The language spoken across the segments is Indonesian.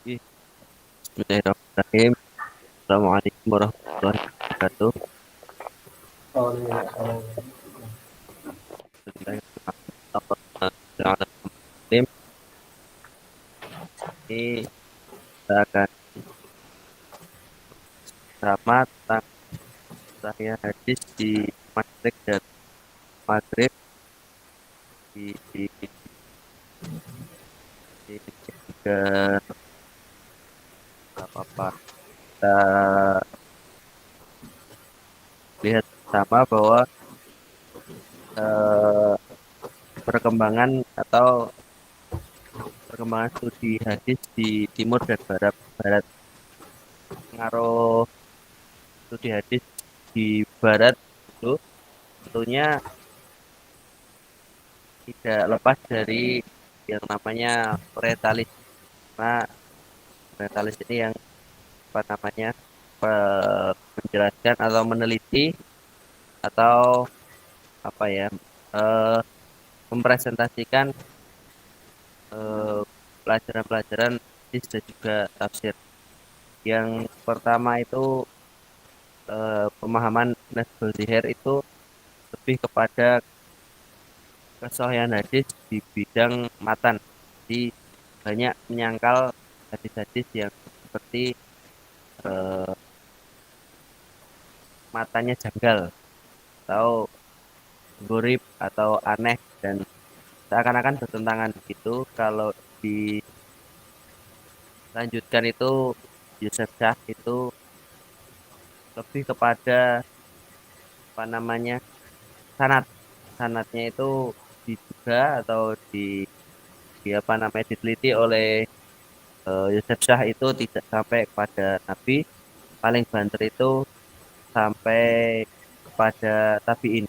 Ih, Bismillahirrahmanirrahim. Assalamualaikum warahmatullahi wabarakatuh. Oh iya, oh, Bismillahirrahmanirrahim. Ini kita akan sama tentang saya hadis di Maghrib dan Maghrib di tiga apa kita lihat sama bahwa eh, perkembangan atau perkembangan studi hadis di Timur dan Barat pengaruh studi hadis di Barat itu tentunya tidak lepas dari yang namanya orientalis. Karena orientalis ini yang apa namanya menjelaskan atau meneliti atau apa ya eh, mempresentasikan eh, pelajaran-pelajaran hadis dan juga tafsir. Yang pertama itu pemahaman Nasbul Zihir itu lebih kepada kesohihan hadis di bidang matan. Jadi banyak menyangkal hadis-hadis yang seperti eh, matanya janggal atau gurib atau aneh dan seakan-akan bertentangan gitu. Kalau dilanjutkan itu Yusuf Shah itu lebih kepada apa namanya sanat sanatnya itu diduga atau di apa namanya diteliti oleh Yusuf Shah itu tidak sampai kepada Nabi, paling banter itu sampai kepada tabiin.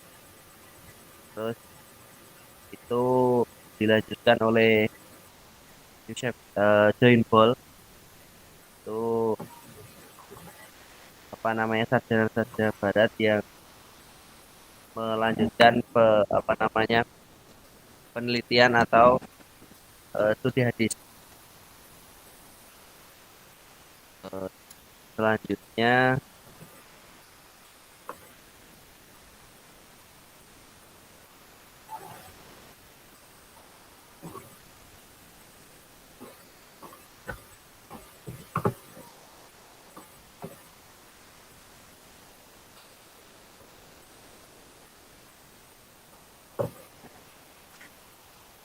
Terus itu dilanjutkan oleh Yusuf Join Ball itu apa namanya sarjana-sarjana barat yang melanjutkan apa namanya penelitian atau studi hadis. Eh, Selanjutnya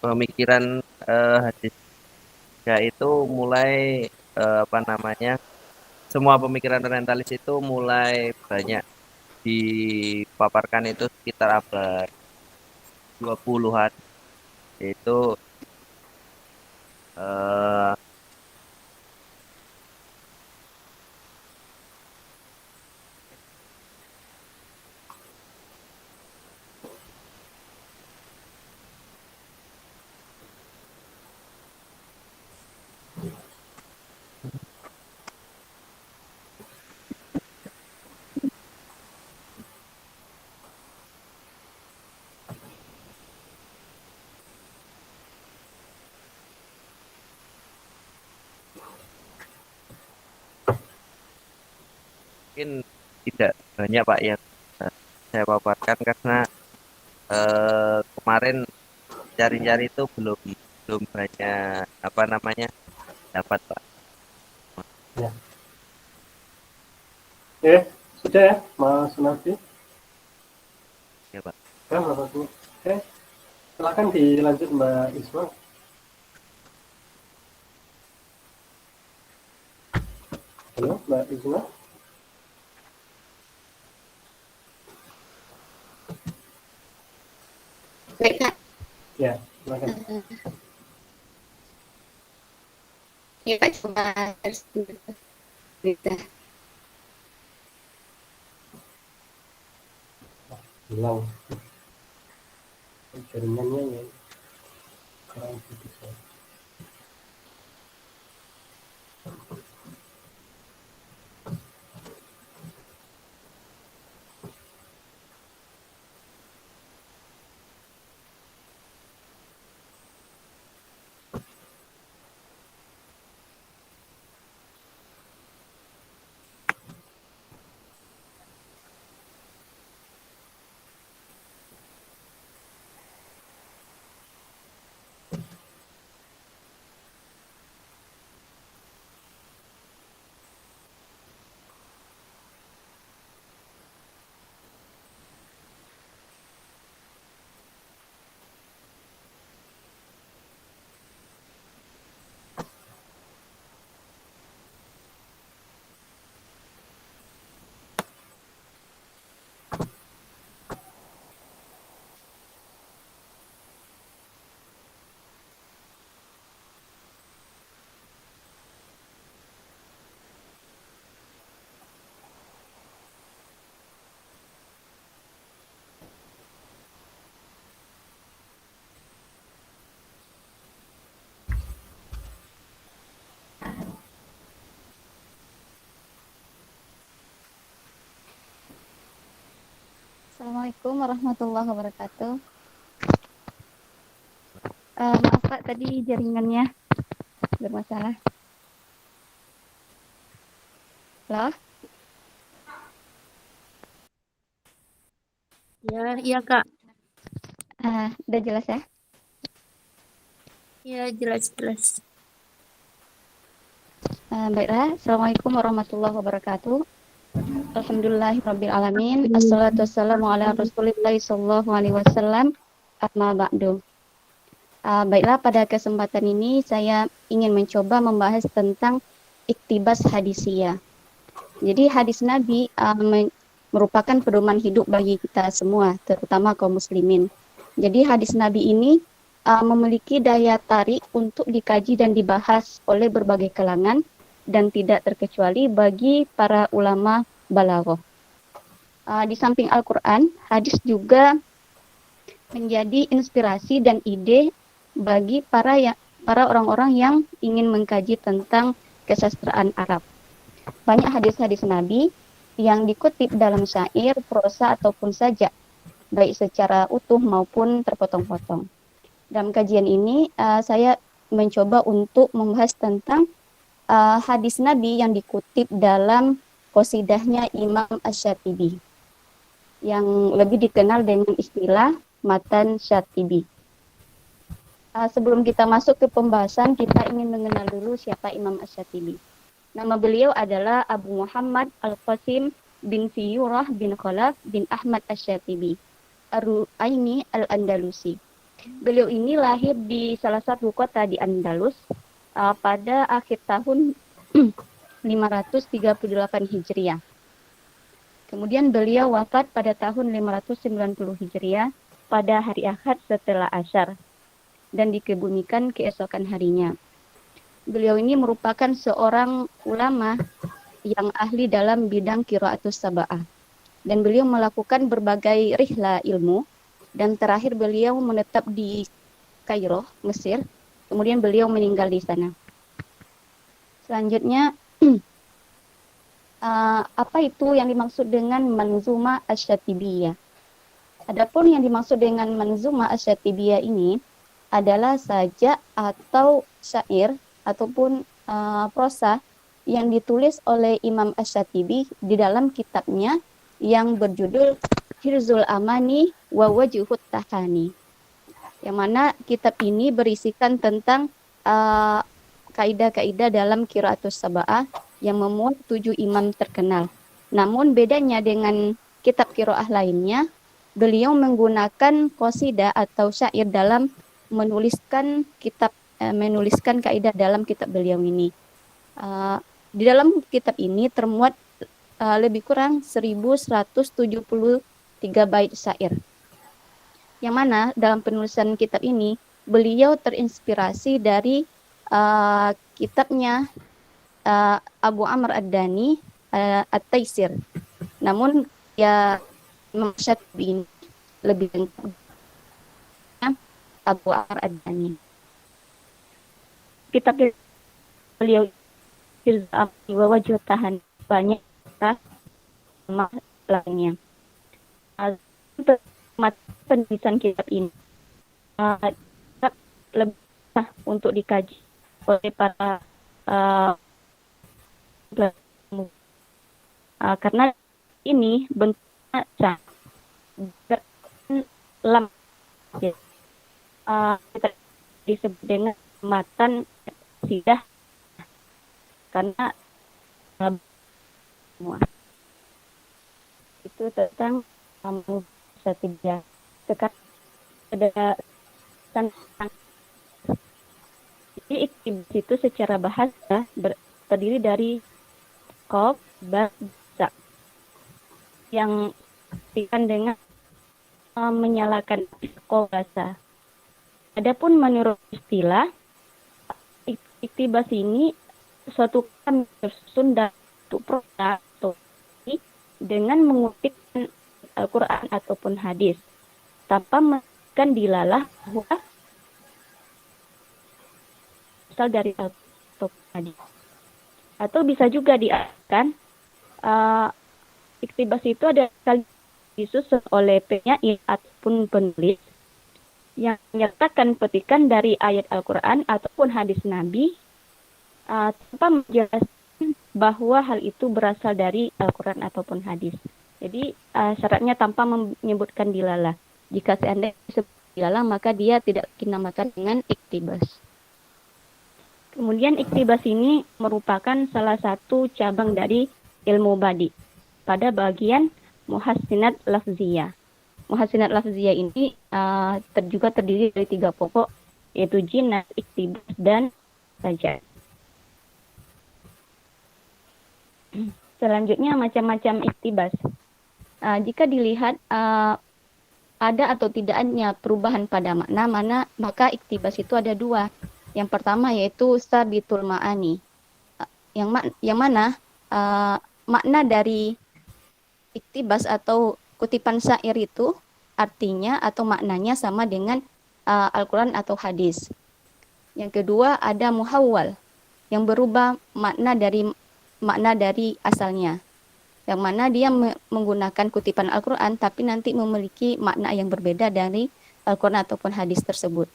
pemikiran hadis ya itu mulai apa namanya semua pemikiran orientalis itu mulai banyak dipaparkan itu sekitar abad 20-an, yaitu eh, mungkin tidak banyak Pak yang eh, saya paparkan karena kemarin cari-cari itu belum belum banyak apa namanya dapat Pak. ya. Sudah ya, Mas Nafi. Ya Pak. Ya, Mas Nafi. Silakan dilanjut Mbak Isma. Halo, Mbak Isma. Baik, Kak. Ya, silakan. Ya, Kak, coba terus berita. Hilang jaringannya ya. Kurang putus ya. Assalamualaikum warahmatullahi wabarakatuh. Maaf Pak, tadi jaringannya bermasalah. Halo? Ya, iya Kak. Udah jelas ya? Ya, jelas-jelas. Baiklah, Assalamualaikum warahmatullahi wabarakatuh. Alhamdulillahirrabbilalamin. Assalatu wassalamu ala rasulillahi sallallahu alaihi wasallam. Amma ba'du. Baiklah, pada kesempatan ini saya ingin mencoba membahas tentang iktibas hadisiyah. Jadi hadis Nabi merupakan pedoman hidup bagi kita semua, terutama kaum muslimin. Jadi hadis Nabi ini memiliki daya tarik untuk dikaji dan dibahas oleh berbagai kalangan dan tidak terkecuali bagi para ulama balaghah. Di samping Al-Quran, hadis juga menjadi inspirasi dan ide bagi para orang-orang yang ingin mengkaji tentang kesastraan Arab. Banyak hadis-hadis Nabi yang dikutip dalam syair, prosa ataupun sajak, baik secara utuh maupun terpotong-potong. Dalam kajian ini saya mencoba untuk membahas tentang hadis Nabi yang dikutip dalam qasidahnya Imam Asy-Syatibi yang lebih dikenal dengan istilah Matan Syatibi. Sebelum kita masuk ke pembahasan, kita ingin mengenal dulu siapa Imam Asy-Syatibi. Nama beliau adalah Abu Muhammad Al-Qasim bin Fiyurah bin Khalaf bin Ahmad Asy-Syatibi Ar-Ru'aini Al-Andalusi. Beliau ini lahir di salah satu kota di Andalus pada akhir tahun 538 Hijriah. Kemudian beliau wafat pada tahun 590 Hijriah pada hari Ahad setelah Asyar dan dikebumikan keesokan harinya. Beliau ini merupakan seorang ulama yang ahli dalam bidang qiraatus sab'ah. Dan beliau melakukan berbagai rihla ilmu dan terakhir beliau menetap di Kairo, Mesir. Kemudian beliau meninggal di sana. Selanjutnya apa itu yang dimaksud dengan Manzuma Asy-Syatibiyah? Adapun yang dimaksud dengan Manzuma Asy-Syatibiyah ini adalah sajak atau syair ataupun prosa yang ditulis oleh Imam Asy-Syatibi di dalam kitabnya yang berjudul Hirzul Amani wa Wajhut Tahani. Yang mana kitab ini berisikan tentang kaidah-kaidah dalam qiraatus sab'ah yang memuat 7 imam terkenal. Namun bedanya dengan kitab qiraah lainnya, beliau menggunakan qasidah atau syair dalam menuliskan kaidah dalam kitab beliau ini. Di dalam kitab ini termuat lebih kurang 1173 bait syair. Yang mana dalam penulisan kitab ini beliau terinspirasi dari kitabnya Abu Amr Ad-Dani At-Taisir. Namun ya Imam Syatibi ini lebih lengkap Abu Amr Ad-Dani. Kitab beliau wa Wajhut Tahani banyak lainnya. Penulisan kitab ini lebih untuk dikaji oleh para karena ini bentuknya lam disebut dengan matan sidah karena semua itu tentang Asy-Syatibiyah. Sekarang ada tentang jadi iktibas itu secara bahasa terdiri dari qaf, ba, za yang diartikan dengan menyalakan bahasa. Adapun menurut istilah iktibas ini suatu kata tersusun dalam prosa atau dengan mengutip Al-Quran ataupun hadis tanpa menunjukkan dilalah bahwa asal dari Al-Quran hadis. Atau bisa juga diartikan iktibas itu ada disusun oleh penyair ataupun penulis yang menyertakan petikan dari ayat Al-Quran ataupun hadis Nabi tanpa menjelaskan bahwa hal itu berasal dari Al-Quran ataupun hadis. Jadi syaratnya tanpa menyebutkan dilalah. Jika seandainya disebut dilalah, maka dia tidak dinamakan dengan iktibas. Kemudian iktibas ini merupakan salah satu cabang dari ilmu badi pada bagian muhassinat lafziyah. Muhassinat lafziyah ini juga terdiri dari 3 pokok, yaitu jinas, iktibas, dan sajad. Selanjutnya macam-macam iktibas. Jika dilihat ada atau tidaknya perubahan pada makna, maka iktibas itu ada 2. Yang pertama yaitu sabitul ma'ani. Yang mana makna dari iktibas atau kutipan syair itu artinya atau maknanya sama dengan Al-Quran atau hadis. Yang kedua ada muhawwal, yang berubah makna dari asalnya. Yang mana dia menggunakan kutipan Al-Quran tapi nanti memiliki makna yang berbeda dari Al-Quran ataupun hadis tersebut.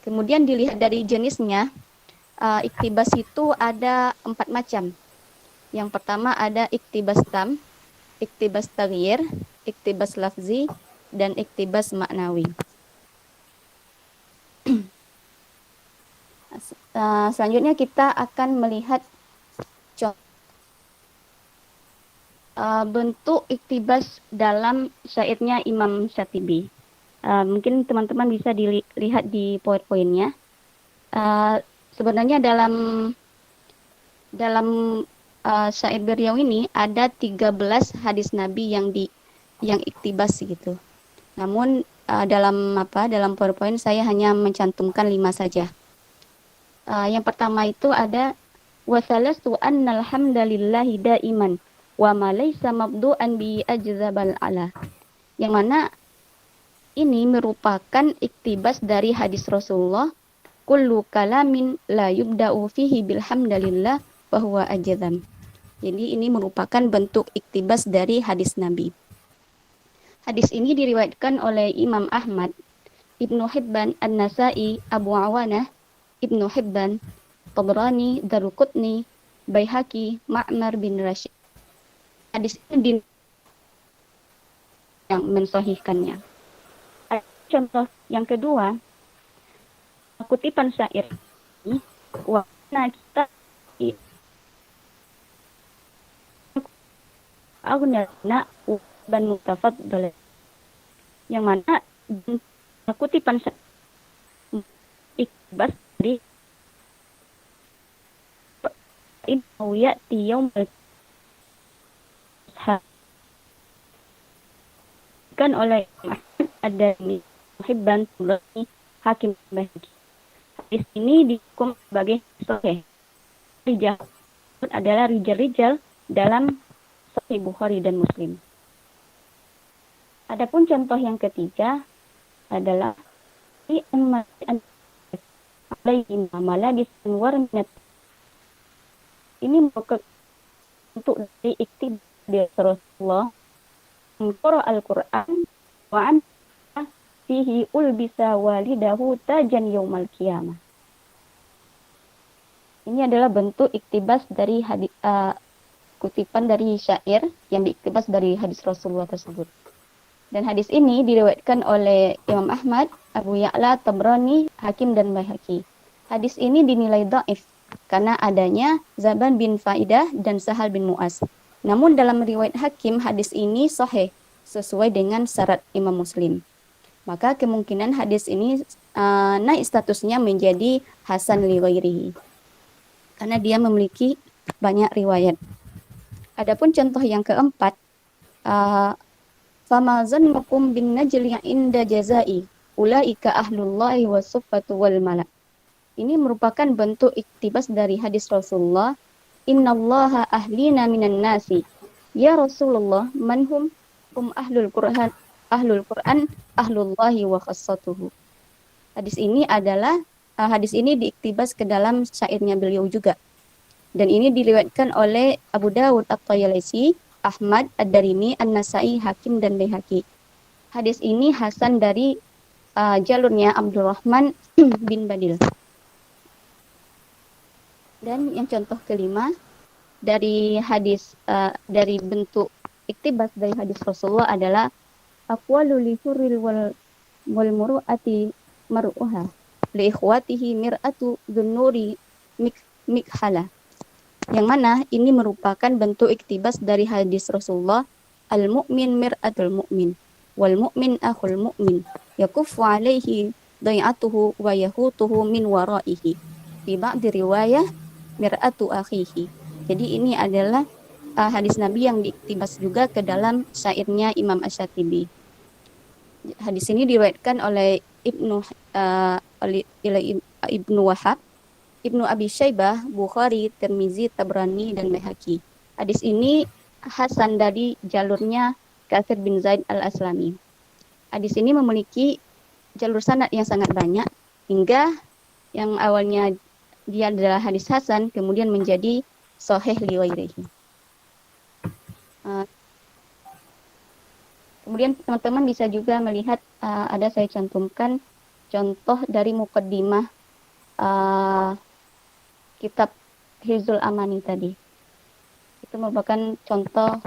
Kemudian dilihat dari jenisnya, iktibas itu ada 4 macam. Yang pertama ada iktibas tam, iktibas taghyir, iktibas lafzi, dan iktibas maknawi. Selanjutnya kita akan melihat bentuk iktibas dalam syairnya Imam Syatibi. Mungkin teman-teman bisa dilihat di PowerPoint-nya. Sebenarnya dalam syair beliau ini ada 13 hadis Nabi yang iktibas gitu. Namun dalam PowerPoint saya hanya mencantumkan 5 saja. Yang pertama itu ada wasalastu annal hamdalillahi daiman wa ma laysa mabdu'an bi ajzabal ala. Yang mana ini merupakan iktibas dari hadis Rasulullah, kullu kalamin la yubda'u fihi bilhamdalillah wa huwa ajzam. Jadi ini merupakan bentuk iktibas dari hadis Nabi. Hadis ini diriwayatkan oleh Imam Ahmad, Ibnu Hibban, An-Nasai, Abu Awanah, Ibnu Hibban, Tabrani, Daruqutni, Baihaqi, Ma'mar bin Rashid. Hadis ini yang mensahihkannya. Contoh yang kedua, kutipan syair ini, warna kita agunana ban mutafaddal, yang mana kutipan syair iktibas dari inawiyat yaum kan oleh ada Hibban, Tabrani, Hakim, Baihaqi. Hadis ini dihukum sebagai sahih. Rijal adalah rijal-rijal dalam Sahih Bukhari dan Muslim. Adapun contoh yang ketiga adalah ini merupakan untuk dari iktibas dari Rasulullah Qara al-Quran wa an fihi ulbisa walidahu tajan yaumal qiyamah. Ini adalah bentuk iktibas dari kutipan dari syair yang diiktibas dari hadis Rasulullah tersebut. Dan hadis ini diriwayatkan oleh Imam Ahmad, Abu Ya'la, Tabrani, Hakim, dan Baihaqi. Hadis ini dinilai dhaif karena adanya Zaban bin Faidah dan Sahal bin Mu'az. Namun dalam riwayat Hakim, hadis ini sahih sesuai dengan syarat Imam Muslim. Maka kemungkinan hadis ini naik statusnya menjadi hasan li ghairihi karena dia memiliki banyak riwayat. Adapun contoh yang keempat, fama zannukum bin najli inda jazai ulaika ahlullahi wasuffatu wal malak. Ini merupakan bentuk iktibas dari hadis Rasulullah, innallaha ahlina minan nasi. Ya Rasulullah, manhum ahlul Qur'an, ahlullahi wa khassatuhu. Hadis ini diiktibas ke dalam syairnya beliau juga. Dan ini diriwayatkan oleh Abu Dawud At-Tayalisi, Ahmad, Ad-Darimi, An-Nasai, Hakim, dan Baihaqi. Hadis ini hasan dari jalurnya Abdurrahman bin Badil. Dan yang contoh kelima dari hadis dari bentuk iktibas dari hadis Rasulullah adalah aqwalu li hurril wal muru'ati mar'uha li ikhwatihi mir'atu dhunnuri mikhala. Yang mana ini merupakan bentuk iktibas dari hadis Rasulullah, al-mu'min mir'atul mu'min wal mu'min akhul mu'min yakuffu alaihi dai'atuhu wa yahutuhu min waraihi. Fi ba'di riwayah mir'atu akhihi. Jadi ini adalah hadis Nabi yang diiktibas juga ke dalam syairnya Imam Asy-Syatibi. Hadis ini diriwayatkan oleh Ibnu Wahab, Ibnu Abi Syaibah, Bukhari, Tirmizi, Tabrani, dan Baihaqi. Hadis ini hasan dari jalurnya Katsir bin Zaid al-Aslami. Hadis ini memiliki jalur sanad yang sangat banyak, hingga yang awalnya dia adalah hadis hasan, kemudian menjadi sahih li ghairihi. Kemudian teman-teman bisa juga melihat ada saya cantumkan contoh dari muqaddimah kitab Hizul Amani tadi. Itu merupakan contoh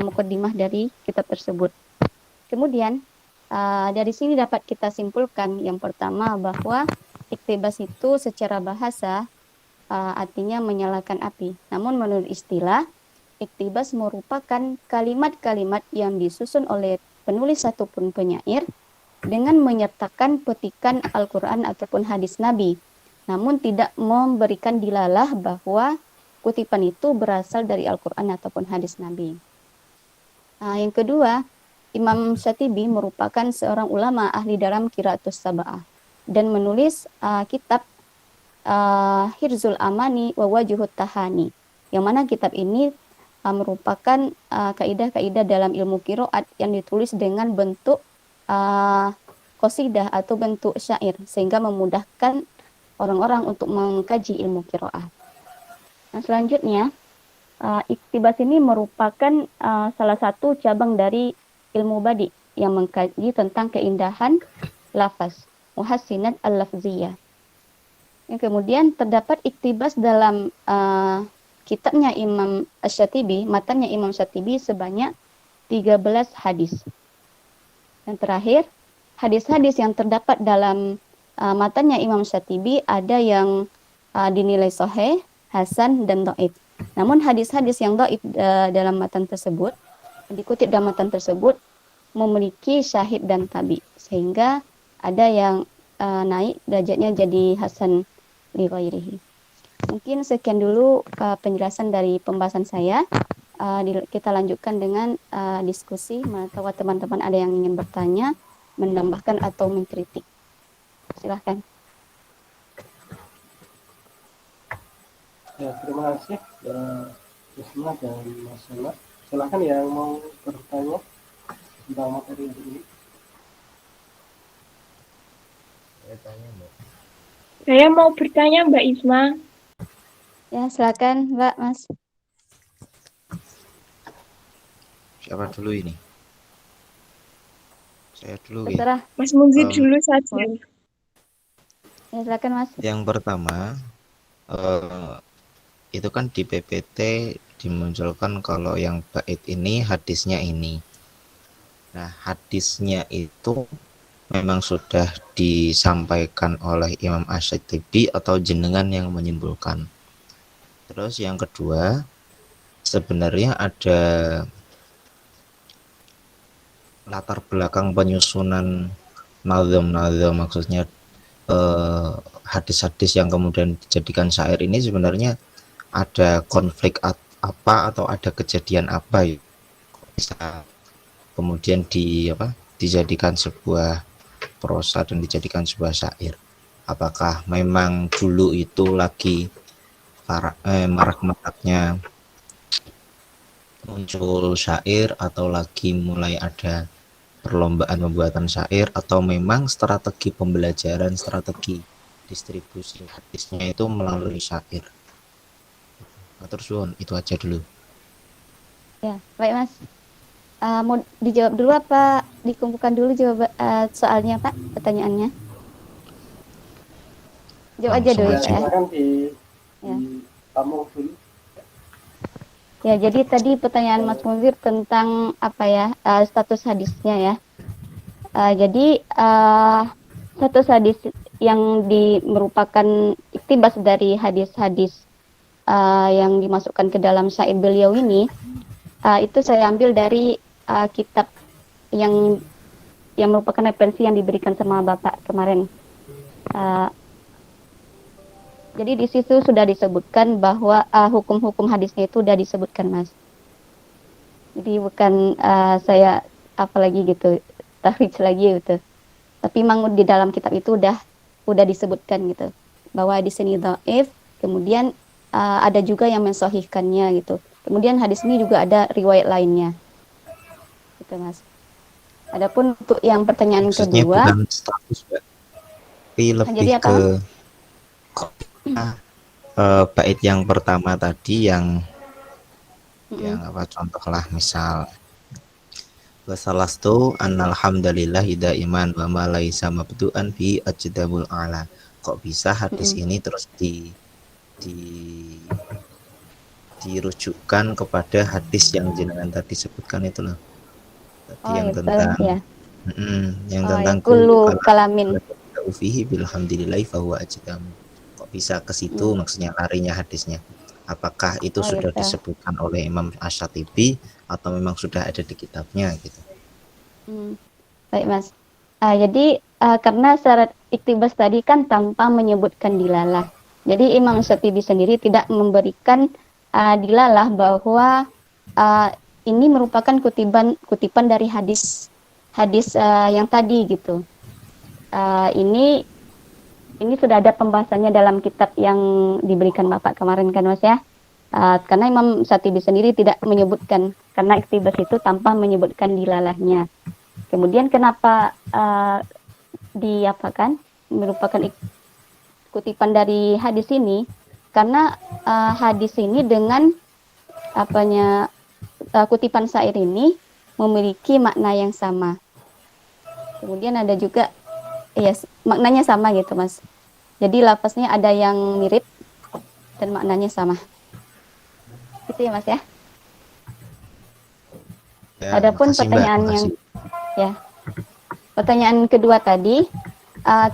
muqaddimah dari kitab tersebut. Kemudian dari sini dapat kita simpulkan yang pertama bahwa iktibas itu secara bahasa artinya menyalakan api. Namun menurut istilah, iktibas merupakan kalimat-kalimat yang disusun oleh penulis ataupun penyair dengan menyertakan petikan Al-Quran ataupun hadis Nabi, namun tidak memberikan dilalah bahwa kutipan itu berasal dari Al-Quran ataupun hadis Nabi. Yang kedua, Imam Syatibi merupakan seorang ulama ahli dalam Qiraatus Sab'ah dan menulis kitab Hirzul Amani wa Wajuhut Tahani, yang mana kitab ini merupakan kaidah-kaidah dalam ilmu qiraat yang ditulis dengan bentuk qasidah atau bentuk syair, sehingga memudahkan orang-orang untuk mengkaji ilmu qiraat. Nah, selanjutnya iktibas ini merupakan salah satu cabang dari ilmu badi yang mengkaji tentang keindahan lafaz, muhassinat al-lafziyah. Yang kemudian terdapat iktibas dalam kitabnya Imam Asy-Syatibi, matanya Imam Syatibi sebanyak 13 hadis. Yang terakhir, hadis-hadis yang terdapat dalam matanya Imam Syatibi ada yang dinilai sahih, hasan, dan dhaif. Namun hadis-hadis yang dhaif dalam matan tersebut, dikutip dalam matan tersebut, memiliki syahid dan tabi, sehingga ada yang naik derajatnya jadi hasan li ghairihi. Mungkin sekian dulu penjelasan dari pembahasan saya. Kita lanjutkan dengan diskusi. Kalau teman-teman ada yang ingin bertanya, menambahkan atau mengkritik, silahkan. Ya, terima kasih Isma dan Mas Sela. Silahkan yang mau bertanya tentang materi ini. Saya mau bertanya Mbak Isma. Ya, silakan Mbak, Mas. Siapa dulu ini? Saya dulu ya. Terserah. Mas Munzir dulu saja. Ya, silakan Mas. Yang pertama, itu kan di PPT dimunculkan kalau yang bait ini hadisnya ini. Nah, hadisnya itu memang sudah disampaikan oleh Imam Asy-Syatibi atau jenengan yang menyimpulkan. Terus yang kedua, sebenarnya ada latar belakang penyusunan nazam, maksudnya hadis-hadis yang kemudian dijadikan syair ini sebenarnya ada konflik apa atau ada kejadian apa ya, bisa kemudian dijadikan sebuah prosa dan dijadikan sebuah syair. Apakah memang dulu itu lagi marak-maraknya muncul syair, atau lagi mulai ada perlombaan pembuatan syair, atau memang strategi pembelajaran, strategi distribusi hadisnya itu melalui syair. Terus itu aja dulu. Ya, baik Mas. Mau dijawab dulu apa dikumpulkan dulu jawab soalnya Pak, pertanyaannya? Jawab aja Langsung dulu Ya, Pak ya. silakan Ya. kamu dulu. Ya, jadi tadi pertanyaan Mas Munzir tentang apa ya, status hadisnya ya. Jadi status hadis yang merupakan iktibas dari hadis-hadis yang dimasukkan ke dalam syair beliau ini, itu saya ambil dari kitab yang merupakan referensi yang diberikan sama Bapak kemarin. Jadi di situ sudah disebutkan bahwa hukum-hukum hadisnya itu sudah disebutkan, Mas. Jadi bukan saya apalagi gitu, tahrij lagi gitu. Tapi memang di dalam kitab itu udah disebutkan gitu bahwa hadis ini dhaif, kemudian ada juga yang mensohihkannya gitu. Kemudian hadis ini juga ada riwayat lainnya. Gitu, Mas. Adapun untuk yang pertanyaan Maksudnya kedua, bukan status, Mbak, tapi lebih jadi apa? bait yang pertama tadi yang Mm-mm. apa contohlah misal wasalastu annal hamdalillah iman wa ma laisa mabdu'an bi ajdabul a'la. Kok bisa hadis Mm-mm. ini terus dirujukkan kepada hadis yang jenengan tadi sebutkan itu loh. Tadi yang itu tentang ya. yang Oh, tentang yang kullu kalamin. ufihi bilhamdillahi fahuwa ajdam. Kok bisa ke situ maksudnya larinya hadisnya? Apakah itu sudah gitu. disebutkan oleh Imam Asy-Syatibi atau memang sudah ada di kitabnya gitu? Baik Mas. Jadi karena syarat iktibas tadi kan tanpa menyebutkan dilalah. Jadi Imam Syatibi sendiri tidak memberikan dilalah bahwa ini merupakan kutipan dari hadis yang tadi gitu. Ini sudah ada pembahasannya dalam kitab yang diberikan Bapak kemarin kan Mas ya. Karena Imam Syatibi sendiri tidak menyebutkan, karena iktibas itu tanpa menyebutkan dilalahnya. Kemudian kenapa diapakan merupakan kutipan dari hadis ini? Karena hadis ini dengan kutipan syair ini memiliki makna yang sama. Kemudian ada juga maknanya sama gitu Mas. Jadi lafaznya ada yang mirip dan maknanya sama. Itu ya Mas ya. Adapun pertanyaan pertanyaan kedua tadi,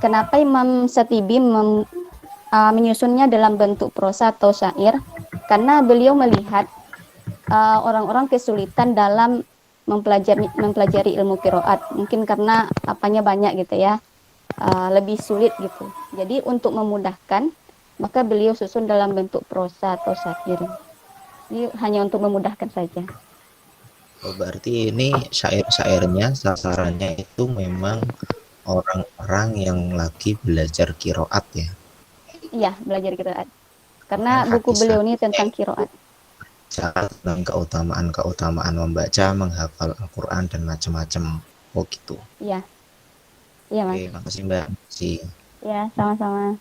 kenapa Imam Syatibi menyusunnya dalam bentuk prosa atau syair? Karena beliau melihat orang-orang kesulitan dalam mempelajari ilmu qiraat. Mungkin karena apanya banyak gitu ya, lebih sulit gitu. Jadi untuk memudahkan, maka beliau susun dalam bentuk prosa atau syair. Ini hanya untuk memudahkan saja. Oh, berarti ini syair-syairnya sasarannya itu memang orang-orang yang lagi belajar qiraat ya? Iya, belajar qiraat. Karena buku beliau ini tentang qiraat. Tentang keutamaan membaca, menghafal Al-Quran dan macam-macam. Oh gitu. Iya. Iya Mas. Oke, makasih Mbak. Ya, sama-sama.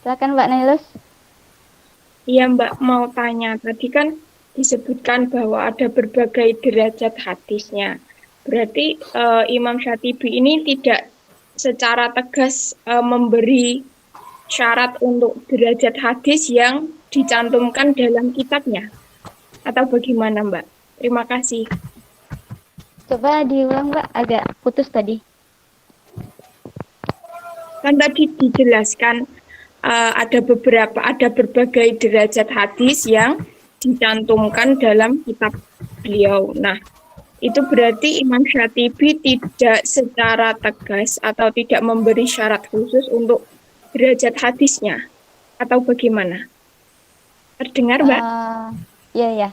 Silakan Mbak Nailus. Iya Mbak, mau tanya. Tadi kan disebutkan bahwa ada berbagai derajat hadisnya. Berarti Imam Syatibi ini tidak secara tegas memberi syarat untuk derajat hadis yang dicantumkan dalam kitabnya. Atau bagaimana Mbak? Terima kasih. Coba diulang Mbak, agak putus tadi. Kan tadi dijelaskan ada berbagai derajat hadis yang dicantumkan dalam kitab beliau. Nah, itu berarti Imam Syatibi tidak secara tegas atau tidak memberi syarat khusus untuk derajat hadisnya atau bagaimana? Terdengar Mbak? Iya,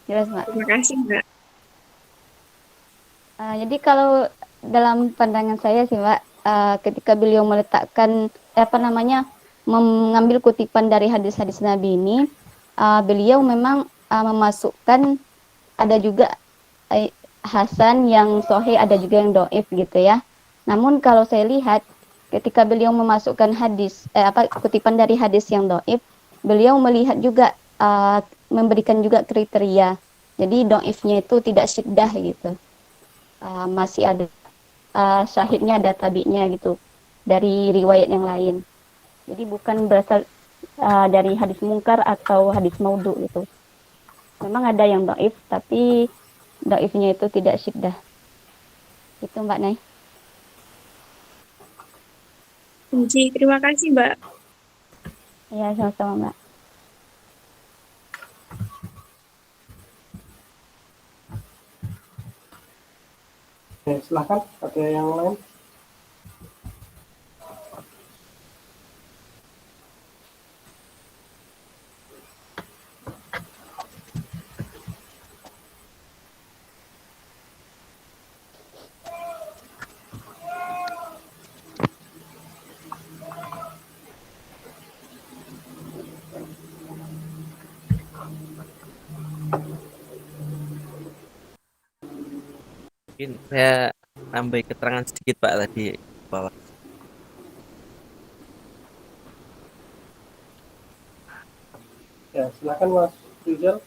jelas Mbak. Terima kasih Mbak. Jadi kalau dalam pandangan saya sih Mbak, ketika beliau meletakkan mengambil kutipan dari hadis-hadis Nabi ini, beliau memang memasukkan ada juga hasan yang sahih, ada juga yang dhaif gitu ya. Namun kalau saya lihat ketika beliau memasukkan kutipan dari hadis yang dhaif, beliau melihat juga memberikan juga kriteria. Jadi doifnya itu tidak syiddah gitu. Masih ada syahidnya, ada tabi'nya gitu dari riwayat yang lain. Jadi bukan berasal dari hadis mungkar atau hadis maudhu gitu. Memang ada yang doif, tapi doifnya itu tidak syiddah. Itu Mbak Nay. Terima kasih Mbak. Ya, sama-sama Mbak. Oke, silahkan ada yang lain. Mungkin saya nambahin keterangan sedikit Pak tadi bahwa Ya, silakan Mas Rizal.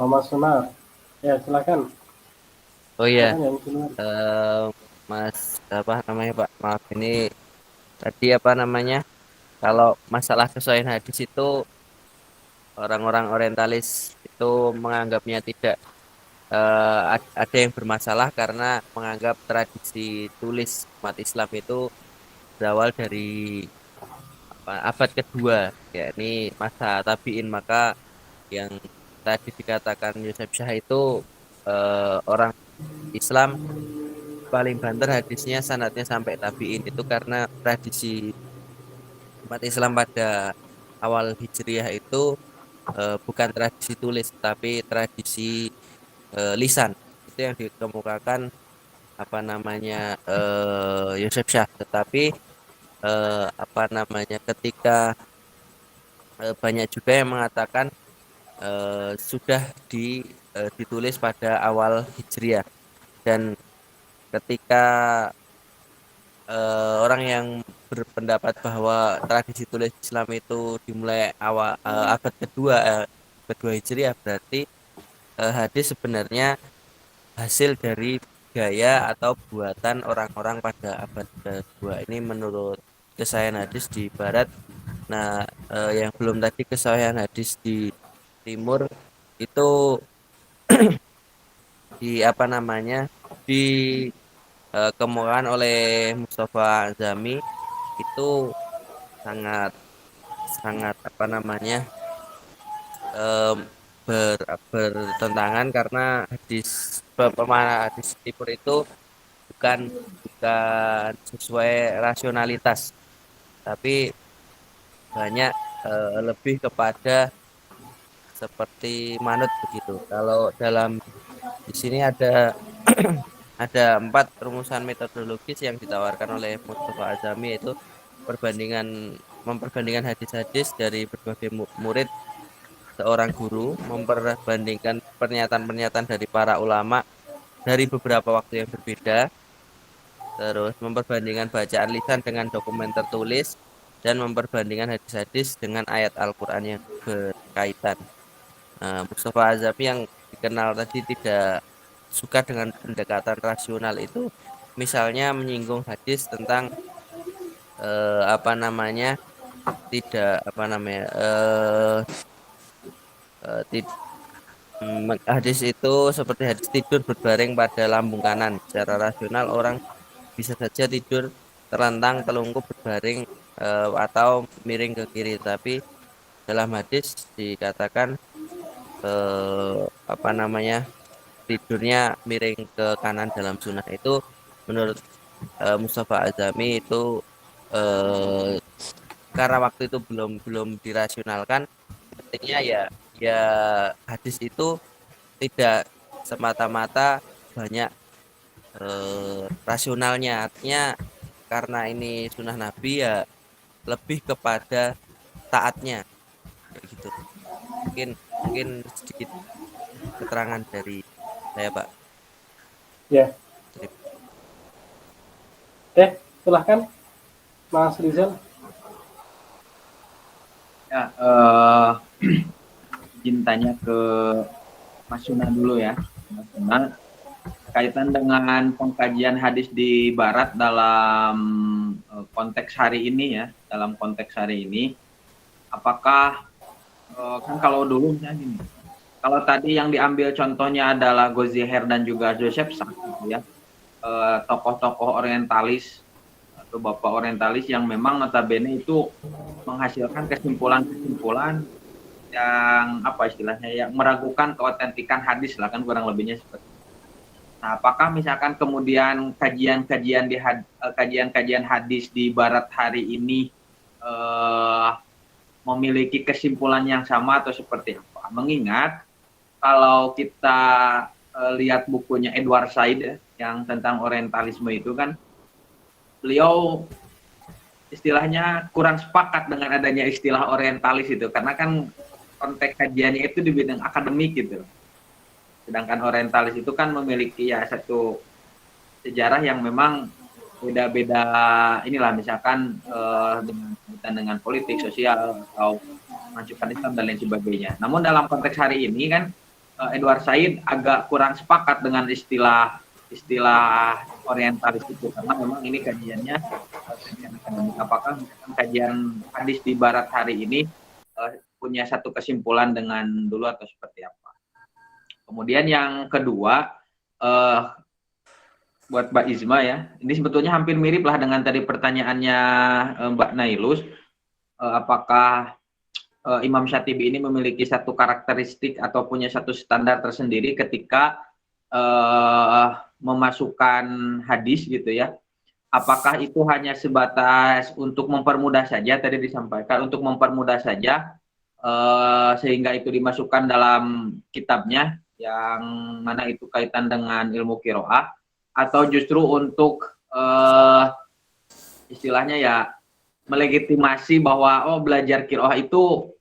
Mas Sunar. Ya, silakan. oh ya Silakan yang duluan. Mas apa namanya Pak, maaf ini tadi apa namanya, kalau masalah kesesuaian hadis itu orang-orang orientalis itu menganggapnya tidak ada yang bermasalah karena menganggap tradisi tulis umat Islam itu berawal dari abad kedua, yakni masa tabi'in. Maka yang tadi dikatakan Yusuf Syah itu orang Islam paling banter hadisnya sanadnya sampai tabi'in itu karena tradisi umat Islam pada awal Hijriah itu bukan tradisi tulis tapi tradisi lisan. Itu yang dikemukakan apa namanya Yusuf Syah. Tetapi apa namanya, ketika banyak juga yang mengatakan sudah ditulis pada awal Hijriah, dan ketika orang yang berpendapat bahwa tradisi tulis Islam itu dimulai awal abad kedua Hijriah, berarti hadis sebenarnya hasil dari gaya atau buatan orang-orang pada abad kedua ini menurut kesahihan hadis di barat. Nah, yang belum tadi kesahihan hadis di timur itu di apa namanya dikemukakan oleh Mustafa Azami itu sangat sangat apa namanya em, bertentangan karena pemahaman hadis timur itu bukan bukan sesuai rasionalitas, tapi banyak lebih kepada seperti manut begitu. Kalau dalam di sini ada ada 4 rumusan metodologis yang ditawarkan oleh Mustafa Azami, yaitu memperbandingkan hadis-hadis dari berbagai murid seorang guru, memperbandingkan pernyataan-pernyataan dari para ulama dari beberapa waktu yang berbeda, terus memperbandingkan bacaan lisan dengan dokumen tertulis, dan memperbandingkan hadis-hadis dengan ayat Al-Quran yang berkaitan. Mustafa Azami yang dikenal tadi tidak suka dengan pendekatan rasional itu, misalnya menyinggung hadis tentang apa namanya, tidak apa namanya hadis itu seperti hadis tidur berbaring pada lambung kanan. Secara rasional orang bisa saja tidur terlentang telungkup berbaring atau miring ke kiri, tapi dalam hadis dikatakan apa namanya, tidurnya miring ke kanan dalam sunnah. Itu menurut Mustafa Azami itu eh, karena waktu itu belum belum dirasionalkan, artinya ya ya hadis itu tidak semata-mata banyak rasionalnya. Artinya karena ini sunnah Nabi ya lebih kepada taatnya kayak gitu. mungkin sedikit keterangan dari saya, Pak. Ya, silahkan Mas Rizal. Ya, izin tanya ke Mas Suna dulu ya. Mas Suna, kaitan dengan pengkajian hadis di Barat dalam konteks hari ini ya, apakah kan kalau dulu misalnya gini, kalau tadi yang diambil contohnya adalah Goziher dan juga Joseph Sach gitu ya, tokoh-tokoh orientalis atau bapak orientalis yang memang notabene itu menghasilkan kesimpulan-kesimpulan yang apa istilahnya, yang meragukan keotentikan hadis lah, kan kurang lebihnya seperti itu. Nah, apakah misalkan kemudian kajian-kajian hadis di Barat hari ini memiliki kesimpulan yang sama atau seperti apa? Mengingat kalau kita lihat bukunya Edward Said ya, yang tentang orientalisme itu kan, beliau istilahnya kurang sepakat dengan adanya istilah orientalis itu, karena kan konteks kajiannya itu di bidang akademik gitu. Sedangkan orientalis itu kan memiliki ya satu sejarah yang memang beda-beda inilah, misalkan dengan politik, sosial, atau masukan Islam dan lain sebagainya. Namun dalam konteks hari ini kan Edward Said agak kurang sepakat dengan istilah orientalis itu, karena memang ini kajiannya kajian akademik. Apakah kajian hadis di Barat hari ini punya satu kesimpulan dengan dulu atau seperti apa? Kemudian yang kedua, buat Mbak Izma ya, ini sebetulnya hampir mirip lah dengan tadi pertanyaannya Mbak Nailus. Apakah Imam Syatibi ini memiliki satu karakteristik atau punya satu standar tersendiri ketika memasukkan hadis gitu ya? Apakah itu hanya sebatas untuk mempermudah saja, tadi disampaikan untuk mempermudah saja, sehingga itu dimasukkan dalam kitabnya yang mana itu kaitan dengan ilmu qiraah, atau justru untuk istilahnya ya melegitimasi bahwa belajar qiraah itu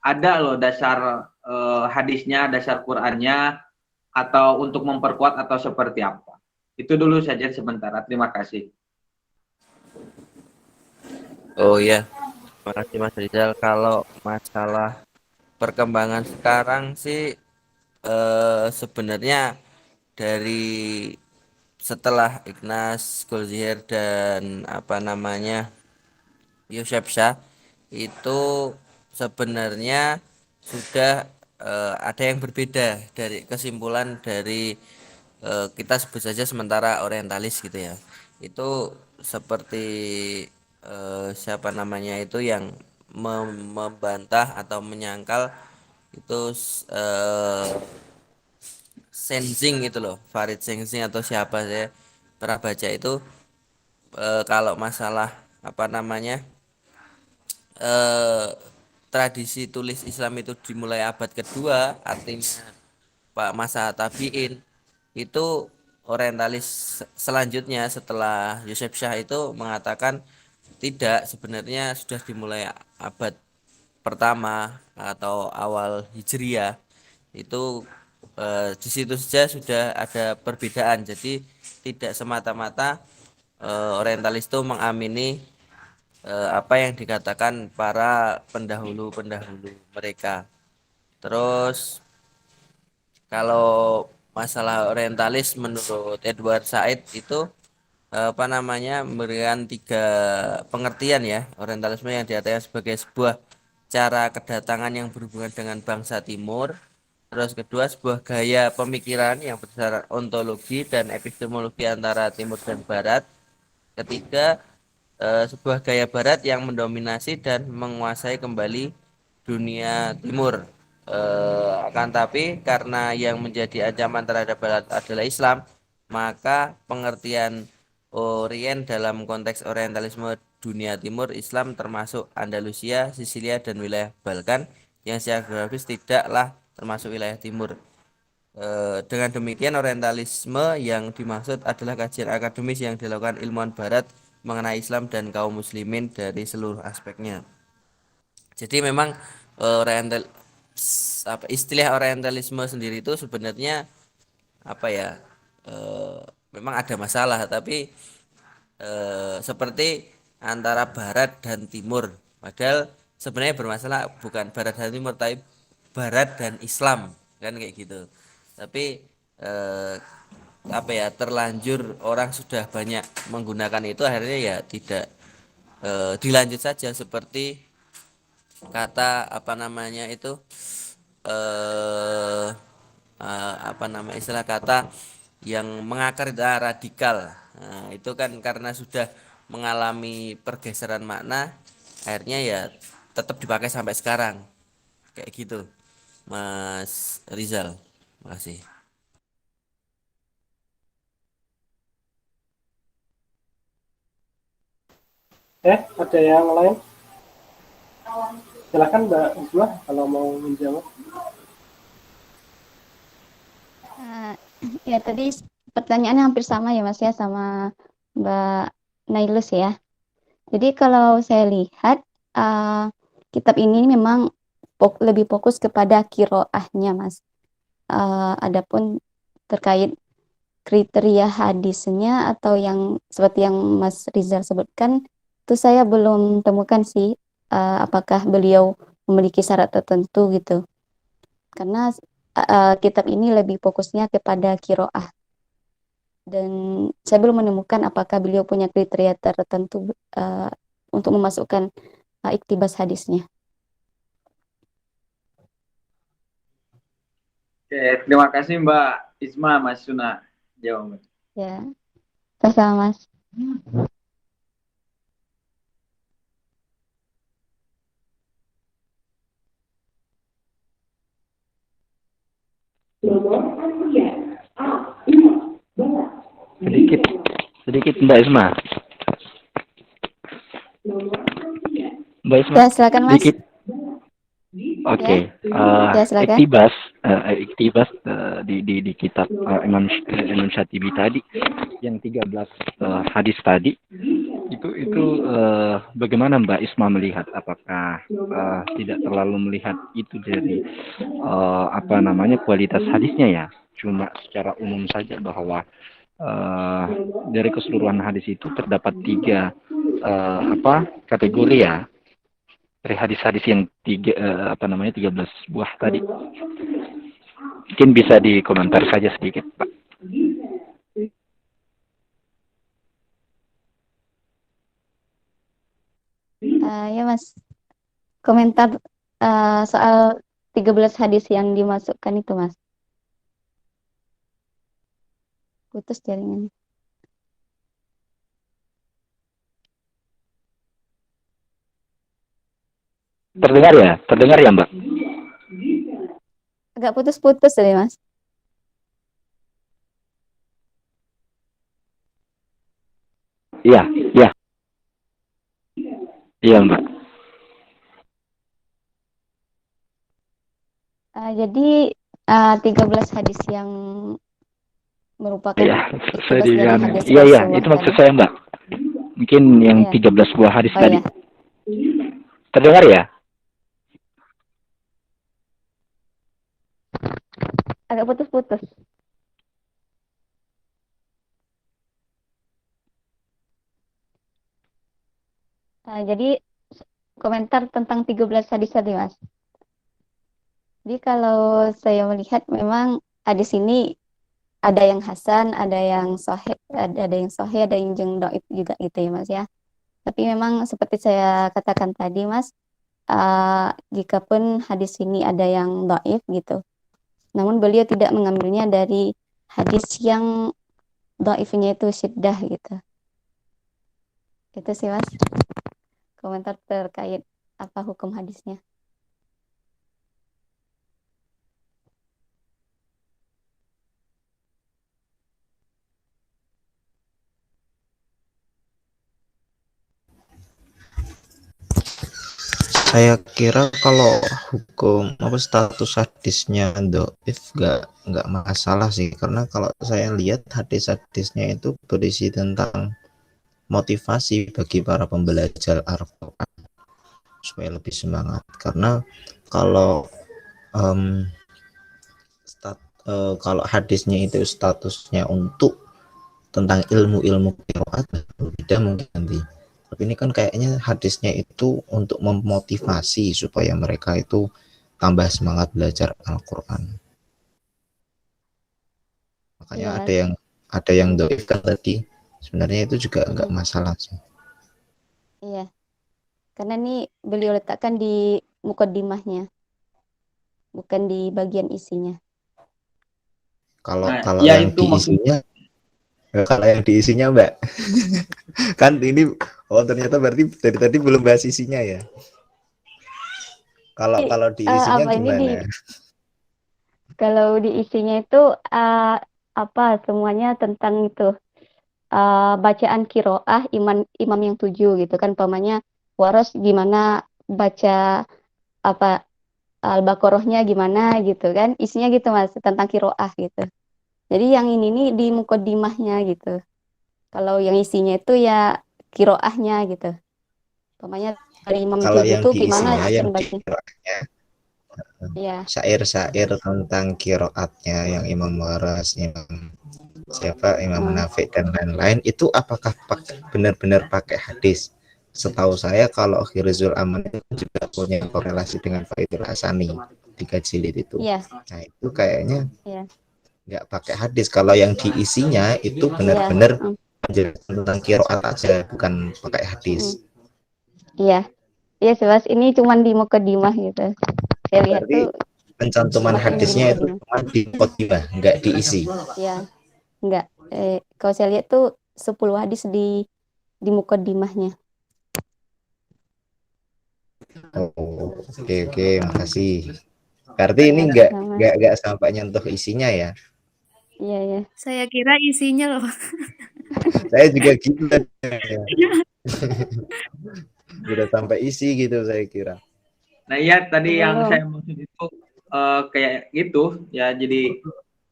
ada loh dasar hadisnya, dasar Qur'annya, atau untuk memperkuat atau seperti apa? Itu dulu saja sementara. Terima kasih. Oh ya, terima kasih Mas Rizal. Kalau masalah perkembangan sekarang sih sebenarnya dari setelah Ignaz, Goldziher dan Yosef Shah itu sebenarnya sudah ada yang berbeda dari kesimpulan dari kita sebut saja sementara orientalis gitu ya. Itu seperti itu yang membantah atau menyangkal itu Senzing itu loh, Farid Senzing atau siapa, saya pernah baca itu kalau masalah tradisi tulis Islam itu dimulai abad kedua, artinya Pak masa tabiin, itu orientalis selanjutnya setelah Yosef Shah itu mengatakan tidak, sebenarnya sudah dimulai abad pertama atau awal Hijriah. Itu di situ saja sudah ada perbedaan, jadi tidak semata-mata orientalis itu mengamini apa yang dikatakan para pendahulu-pendahulu mereka. Terus kalau masalah orientalis menurut Edward Said itu memberikan 3 pengertian ya. Orientalisme yang diartikan sebagai sebuah cara kedatangan yang berhubungan dengan bangsa timur. Terus kedua, sebuah gaya pemikiran yang berdasarkan ontologi dan epistemologi antara timur dan barat. Ketiga, sebuah gaya barat yang mendominasi dan menguasai kembali dunia timur. Akan tapi karena yang menjadi ancaman terhadap barat adalah Islam, maka pengertian Orient dalam konteks orientalisme dunia timur Islam termasuk Andalusia, Sisilia, dan wilayah Balkan yang secara geografis tidaklah termasuk wilayah timur. Dengan demikian orientalisme yang dimaksud adalah kajian akademis yang dilakukan ilmuwan barat mengenai Islam dan kaum muslimin dari seluruh aspeknya. Jadi memang istilah orientalisme sendiri itu sebenarnya apa ya, memang ada masalah, tapi seperti antara barat dan timur, padahal sebenarnya bermasalah bukan barat dan timur tapi barat dan Islam, kan kayak gitu. Tapi apa ya, terlanjur orang sudah banyak menggunakan itu, akhirnya ya tidak dilanjut saja, seperti kata apa namanya itu, eh apa nama istilah kata yang mengakar itu radikal. Nah, itu kan karena sudah mengalami pergeseran makna, akhirnya ya tetap dipakai sampai sekarang kayak gitu, Mas Rizal. Makasih. Ada yang lain? Silakan Mbak Isma kalau mau menjawab. Ya tadi pertanyaannya hampir sama ya Mas ya, sama Mbak Nailus ya. Jadi kalau saya lihat kitab ini memang lebih fokus kepada kiroahnya Mas. Adapun terkait kriteria hadisnya atau yang seperti yang Mas Rizal sebutkan, itu saya belum temukan sih, apakah beliau memiliki syarat tertentu gitu. Karena kitab ini lebih fokusnya kepada kiroah, dan saya belum menemukan apakah beliau punya kriteria tertentu untuk memasukkan iktibas hadisnya. Oke, terima kasih Mbak Isma, Mas Suna jawaban. Ya, sama Mas. Sedikit Mbak Isma. Mbak Isma, Ya, silakan Mas. sedikit. Oke, Ya, silakan. iktibas di kitab Imam Syatibi tadi, yang 13 hadis tadi, itu bagaimana Mbak Isma melihat? Apakah tidak terlalu melihat itu dari apa namanya kualitas hadisnya ya? Cuma secara umum saja bahwa dari keseluruhan hadis itu terdapat 3 kategori ya, dari hadis-hadis yang 13 buah tadi. Mungkin bisa dikomentar saja sedikit, Pak. Ya Mas, komentar soal 13 hadis yang dimasukkan itu Mas. Putus jaringannya. Terdengar ya Mbak? Agak putus-putus tadi Mas. Iya. Iya Mbak. Jadi 13 hadis yang merupakan Saya iktibas dari hadis Iya, Rasulullah itu maksud tadi. saya Mbak. Mungkin yang 13 buah hadis Oh, tadi. iya. Terdengar ya? Agak putus-putus. Jadi komentar tentang 13 hadis tadi Mas. Jadi kalau saya melihat memang hadis ini ada yang hasan, ada yang sahih, ada yang dhaif juga gitu ya Mas ya. Tapi memang seperti saya katakan tadi Mas, jika pun hadis ini ada yang dhaif gitu, namun beliau tidak mengambilnya dari hadis yang dhaifnya itu syiddah gitu. Itu sih Mas, komentar terkait apa hukum hadisnya. Saya kira kalau hukum status hadisnya dhaif nggak masalah sih, karena kalau saya lihat hadis-hadisnya itu berisi tentang motivasi bagi para pembelajar Al-Quran supaya lebih semangat. Karena kalau em, kalau hadisnya itu statusnya untuk tentang ilmu-ilmu qiraat beda mungkin nanti. Tapi ini kan kayaknya hadisnya itu untuk memotivasi supaya mereka itu tambah semangat belajar Al-Qur'an. Makanya Iya, ada yang dhaif kan tadi. Sebenarnya itu juga enggak masalah sih. iya. Karena ini beliau letakkan di mukaddimahnya, bukan di bagian isinya. Kalau Nah, kalau ya yang itu maksud diisinya Mbak, kan ini ternyata berarti dari tadi belum bahas isinya ya. Kalau Jadi, kalau diisinya apa ini gimana? kalau di isinya itu apa semuanya tentang itu bacaan kiroah imam yang 7 gitu kan, pamannya waras gimana baca apa Al-Baqarahnya gimana gitu kan, isinya gitu Mas, tentang kiroah gitu. Jadi yang ini nih di mukaddimahnya gitu. Kalau yang isinya itu ya kiroahnya gitu. Pamannya dari imam Kalau 7 yang tuh gimana diisinya kan yang di baca. Iya. syair-syair tentang kiroatnya yang Imam Waras, Imam Hmm. Nafi dan lain-lain itu apakah benar-benar pakai hadis? Setahu saya kalau Khirzul Aman itu juga punya korelasi dengan Faidul Hasani 3 jilid itu. Iya, Nah itu kayaknya iya, nggak pakai hadis. Kalau yang diisinya itu iya. benar-benar menjelaskan tentang kiroat aja, bukan pakai hadis. Iya. Iya sih Mas, ini cuman di mukaddimah gitu. Saya lihat Berarti tuh pencantuman cuma ini di hadisnya itu mukaddimah. cuma di khotimah, nggak diisi. Iya, enggak. Kalau saya lihat tuh 10 hadis di mukaddimahnya. Oh, oke, makasih. Berarti ini Iya, nggak sama. nggak sampai nyentuh isinya ya. Iya, iya. Saya kira isinya loh. Saya juga gitu tadi. Udah sampai isi gitu saya kira. Nah, iya tadi yang Belum. saya maksud itu kayak gitu ya. Jadi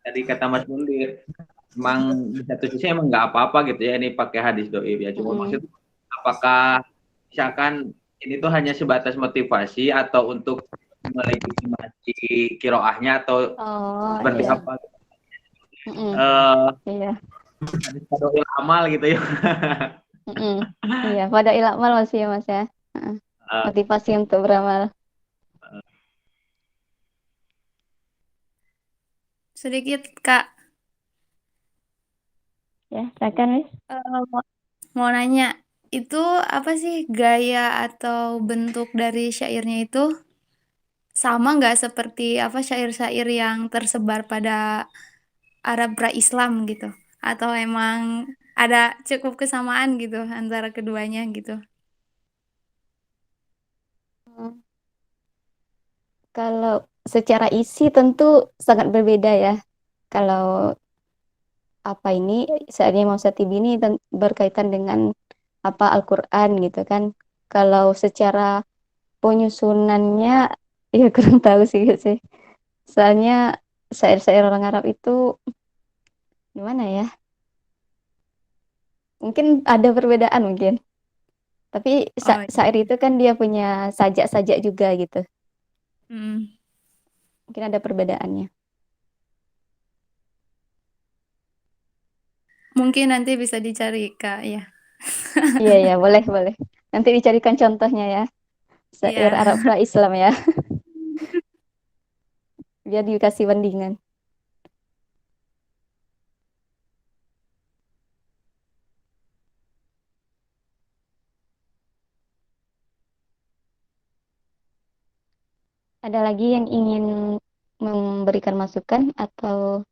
tadi kata Mas Mundir, emang di satu sisi emang nggak apa-apa gitu ya ini pakai hadis doib ya. Cuma maksud apakah misalkan ini tuh hanya sebatas motivasi atau untuk melegitimasi kiroahnya atau Oh, seperti iya. apa? Iya. Hadis doib amal gitu ya. Iya, pada ilamal masih ya Mas ya. Motivasi untuk beramal. Sedikit Kak, Ya, silakan Mas. mau nanya, itu apa sih gaya atau bentuk dari syairnya itu sama nggak seperti apa syair-syair yang tersebar pada Arab pra-Islam gitu? Atau emang ada cukup kesamaan gitu antara keduanya gitu? Kalau secara isi tentu sangat berbeda ya. Kalau apa ini saatnya Imam Syatibi ini berkaitan dengan apa Al-Qur'an gitu kan. Kalau secara penyusunannya ya kurang tahu sih gitu sih. Soalnya syair-syair orang Arab itu gimana ya? Mungkin ada perbedaan mungkin. Tapi Oh, syair itu kan dia punya sajak-sajak juga gitu. mm. Mungkin ada perbedaannya. Mungkin nanti bisa dicari Kak ya. Iya ya, boleh boleh. Nanti dicarikan contohnya ya. Syair Iya. Arab pra-Islam ya. Biar dikasih bandingan. Ada lagi yang ingin memberikan masukan atau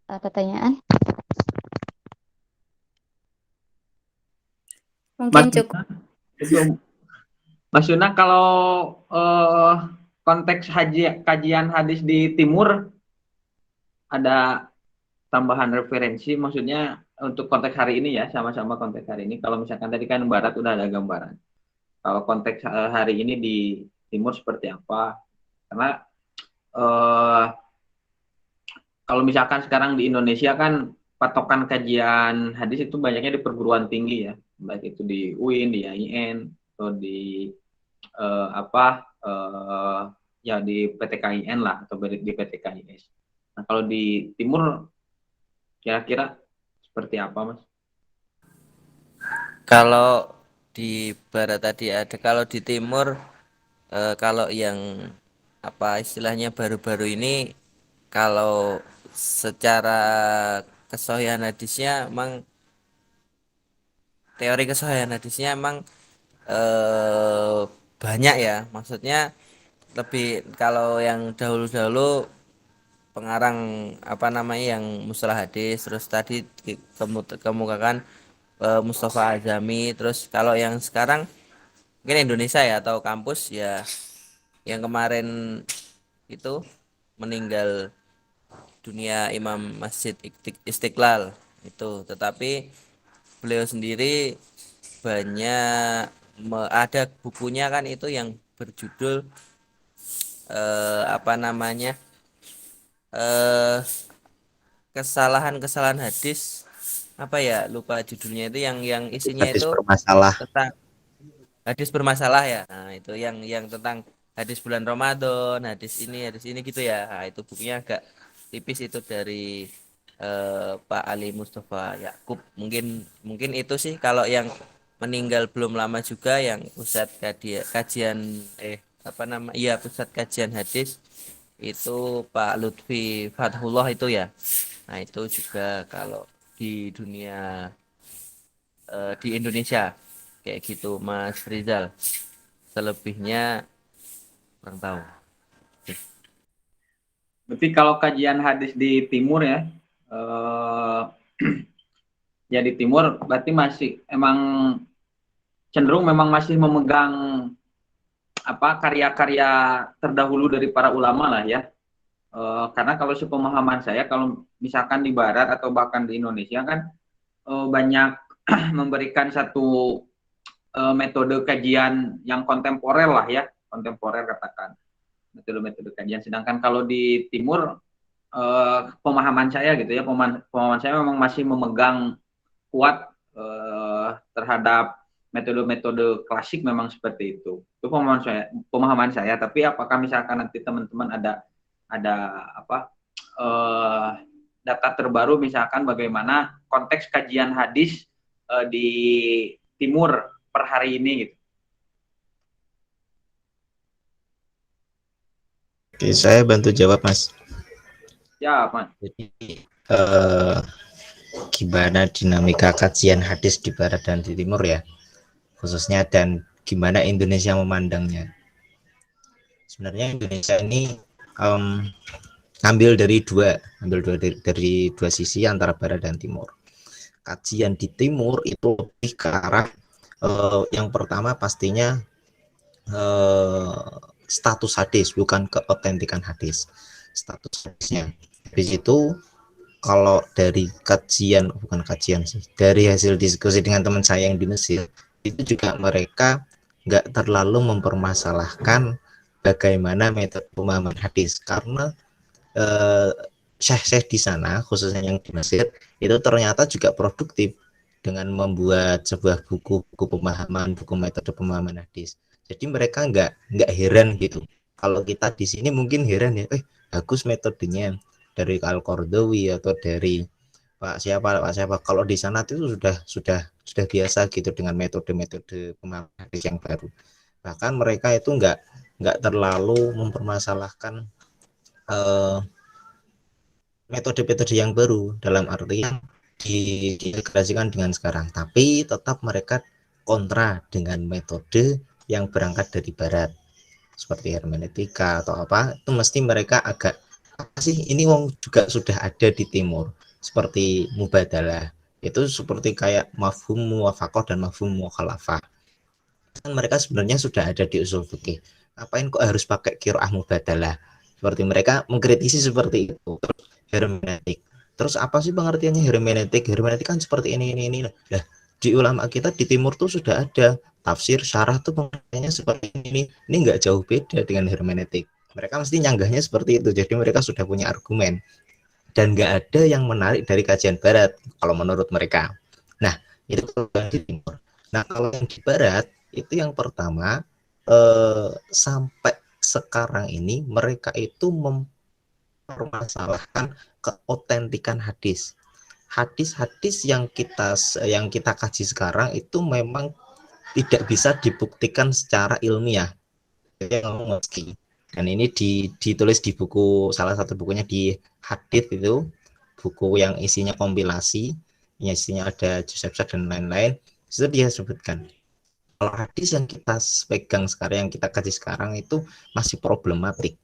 pertanyaan? Mungkin Mas cukup. Mas Yuna, kalau konteks kajian hadis di Timur ada tambahan referensi, maksudnya untuk konteks hari ini ya, sama-sama konteks hari ini. Kalau misalkan tadi kan Barat udah ada gambaran. Kalau konteks hari ini di Timur seperti apa? Karena kalau misalkan sekarang di Indonesia kan patokan kajian hadis itu banyaknya di perguruan tinggi ya, baik itu di UIN, di IAIN, atau di ya di PTKIN lah atau di PTKIS. Nah, kalau di timur kira-kira seperti apa, Mas? Kalau di barat tadi ada, kalau di timur kalau yang apa istilahnya baru-baru ini, kalau secara kesohihan hadisnya emang teori kesohihan hadisnya emang banyak ya, maksudnya lebih kalau yang dahulu-dahulu pengarang apa namanya yang mustalah hadis, terus tadi kemukakan Mustafa Azami, terus kalau yang sekarang mungkin Indonesia ya atau kampus ya yang kemarin itu meninggal dunia Imam Masjid Istiqlal itu, tetapi beliau sendiri banyak ada bukunya kan itu yang berjudul apa namanya eh kesalahan-kesalahan hadis, apa ya lupa judulnya, itu yang isinya Hadis itu bermasalah. tentang hadis bermasalah ya. Nah, itu yang tentang hadis bulan Ramadan, hadis ini gitu ya. Nah, itu bukunya agak tipis itu dari Pak Ali Mustafa Yakub. Mungkin itu sih kalau yang meninggal belum lama juga yang kajian apa nama? Iya, pusat kajian hadis itu Pak Lutfi Fathullah itu ya. Nah, itu juga kalau di dunia di Indonesia kayak gitu Mas Rizal. Selebihnya kurang tahu. Berarti kalau kajian hadis di timur ya, ya di timur berarti masih emang cenderung memang masih memegang apa karya-karya terdahulu dari para ulama lah ya. Karena kalau sepemahaman saya, kalau misalkan di Barat atau bahkan di Indonesia kan banyak memberikan satu metode kajian yang kontemporer lah ya, kontemporer katakan, metode-metode kajian. Sedangkan kalau di Timur pemahaman saya gitu ya, pemahaman saya memang masih memegang kuat terhadap metode-metode klasik, memang seperti itu. Itu pemahaman saya. Tapi apakah misalkan nanti teman-teman ada apa data terbaru misalkan bagaimana konteks kajian hadis di Timur per hari ini gitu. Oke, saya bantu jawab, Mas. Ya, Mas. Jadi gimana dinamika kajian hadis di Barat dan di Timur ya, khususnya, dan gimana Indonesia memandangnya. Sebenarnya Indonesia ini ambil dari dua sisi antara Barat dan Timur. Kajian di Timur itu lebih ke arah yang pertama pastinya status hadis, bukan keotentikan hadis. Status hadisnya. Di situ kalau dari dari hasil diskusi dengan teman saya yang di Mesir, itu juga mereka nggak terlalu mempermasalahkan bagaimana metode pemahaman hadis, karena syekh-syekh di sana, khususnya yang di Mesir, itu ternyata juga produktif dengan membuat sebuah buku pemahaman, buku metode pemahaman hadis. Jadi mereka nggak heran gitu. Kalau kita di sini mungkin heran ya, bagus metodenya dari Al-Qardawi atau dari Pak siapa. Kalau di sana itu sudah biasa gitu dengan metode-metode pemahaman hadis yang baru. Bahkan mereka itu nggak terlalu mempermasalahkan metode-metode yang baru dalam artian diintegrasikan dengan sekarang, tapi tetap mereka kontra dengan metode yang berangkat dari Barat seperti hermeneutika atau apa, itu mesti mereka agak apa sih ini wong juga sudah ada di Timur, seperti mubadalah, itu seperti kayak mafhum muwafaqah dan mafhum mukhalafah, kan mereka sebenarnya sudah ada di usul fikih, ngapain kok harus pakai qiraah mubadalah, seperti mereka mengkritisi seperti itu. Hermeneutik, terus apa sih pengertiannya hermeneutik kan seperti ini. Nah, di ulama kita di Timur tuh sudah ada tafsir syarah tuh pengertiannya seperti ini nggak jauh beda dengan hermeneutik. Mereka mesti nyanggahnya seperti itu, jadi mereka sudah punya argumen dan nggak ada yang menarik dari kajian Barat kalau menurut mereka. Nah, itu di Timur. Nah, kalau yang di Barat itu yang pertama sampai sekarang ini mereka itu mempermasalahkan keotentikan hadis. Hadis-hadis yang kita kaji sekarang itu memang tidak bisa dibuktikan secara ilmiah. Meski dan ini ditulis di buku, salah satu bukunya di Hadits, itu buku yang isinya kompilasi, yang isinya ada Joseph Sack dan lain-lain. Itu dia sebutkan kalau hadis yang kita pegang sekarang, yang kita kaji sekarang itu masih problematik.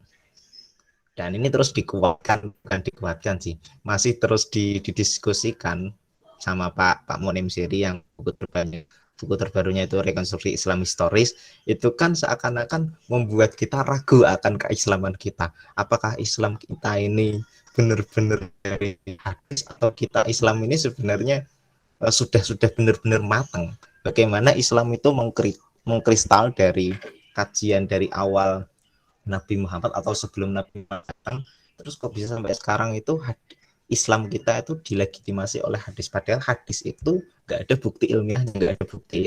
Dan ini terus bukan dikuatkan sih, masih terus didiskusikan sama Pak Munim Siri yang buku terbarunya itu Rekonstruksi Islam Historis. Itu kan seakan-akan membuat kita ragu akan keislaman kita. Apakah Islam kita ini benar-benar dari hadis, atau kita Islam ini sebenarnya sudah benar-benar matang. Bagaimana Islam itu mengkristal dari kajian dari awal Nabi Muhammad atau sebelum Nabi Muhammad datang, terus kok bisa sampai sekarang itu Islam kita itu dilegitimasi oleh hadis, padahal hadis itu nggak ada bukti ilmiahnya, nggak ada bukti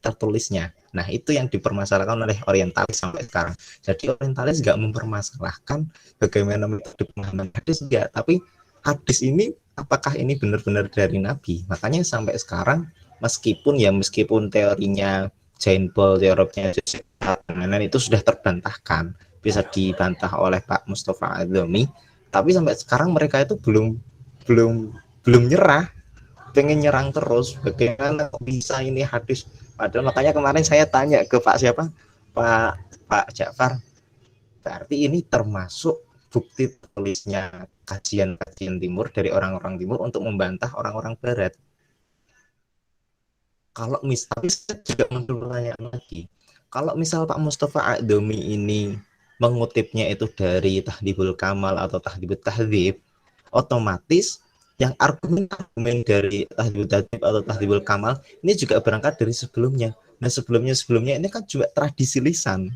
tertulisnya. Nah, itu yang dipermasalahkan oleh orientalis sampai sekarang. Jadi orientalis nggak mempermasalahkan bagaimana metode pemahaman hadis, enggak, tapi hadis ini apakah ini benar-benar dari Nabi. Makanya sampai sekarang meskipun teorinya Jane Ball, teorinya Joseph itu sudah terbantahkan, bisa dibantah oleh Pak Mustafa Adzami, tapi sampai sekarang mereka itu belum nyerah, pengen nyerang terus. Bagaimana kok bisa ini hadis? Padahal makanya kemarin saya tanya ke Pak Pak Ja'far, berarti ini termasuk bukti tulisnya kajian-kajian timur dari orang-orang timur untuk membantah orang-orang barat. Kalau tapi saya juga menanya lagi, kalau misal Pak Mustafa Adzami ini mengutipnya itu dari Tahdhibul Kamal atau Tahdhibut Tahdhib, otomatis yang argumen dari Tahdhibut Tahdhib atau Tahdhibul Kamal ini juga berangkat dari sebelumnya. Nah, sebelumnya ini kan juga tradisi lisan,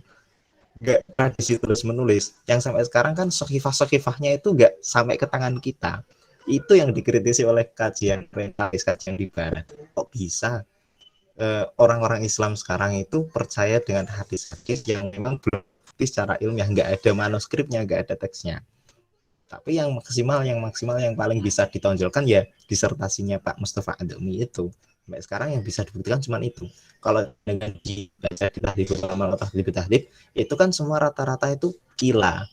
nggak tradisi terus menulis. Yang sampai sekarang kan sahifah-sahifahnya itu nggak sampai ke tangan kita. Itu yang dikritisi oleh kajian di barat. Kok bisa orang-orang Islam sekarang itu percaya dengan hadis-hadis yang memang belum secara ilmiah, nggak ada manuskripnya, nggak ada teksnya. Tapi yang maksimal yang paling bisa ditonjolkan ya disertasinya Pak Mustafa Adzami itu. Sampai sekarang yang bisa dibuktikan cuma itu. Kalau dengan dibaca di Tahdhibul Kamal atau Tahdhibut Tahdhib, itu kan semua rata-rata itu kila.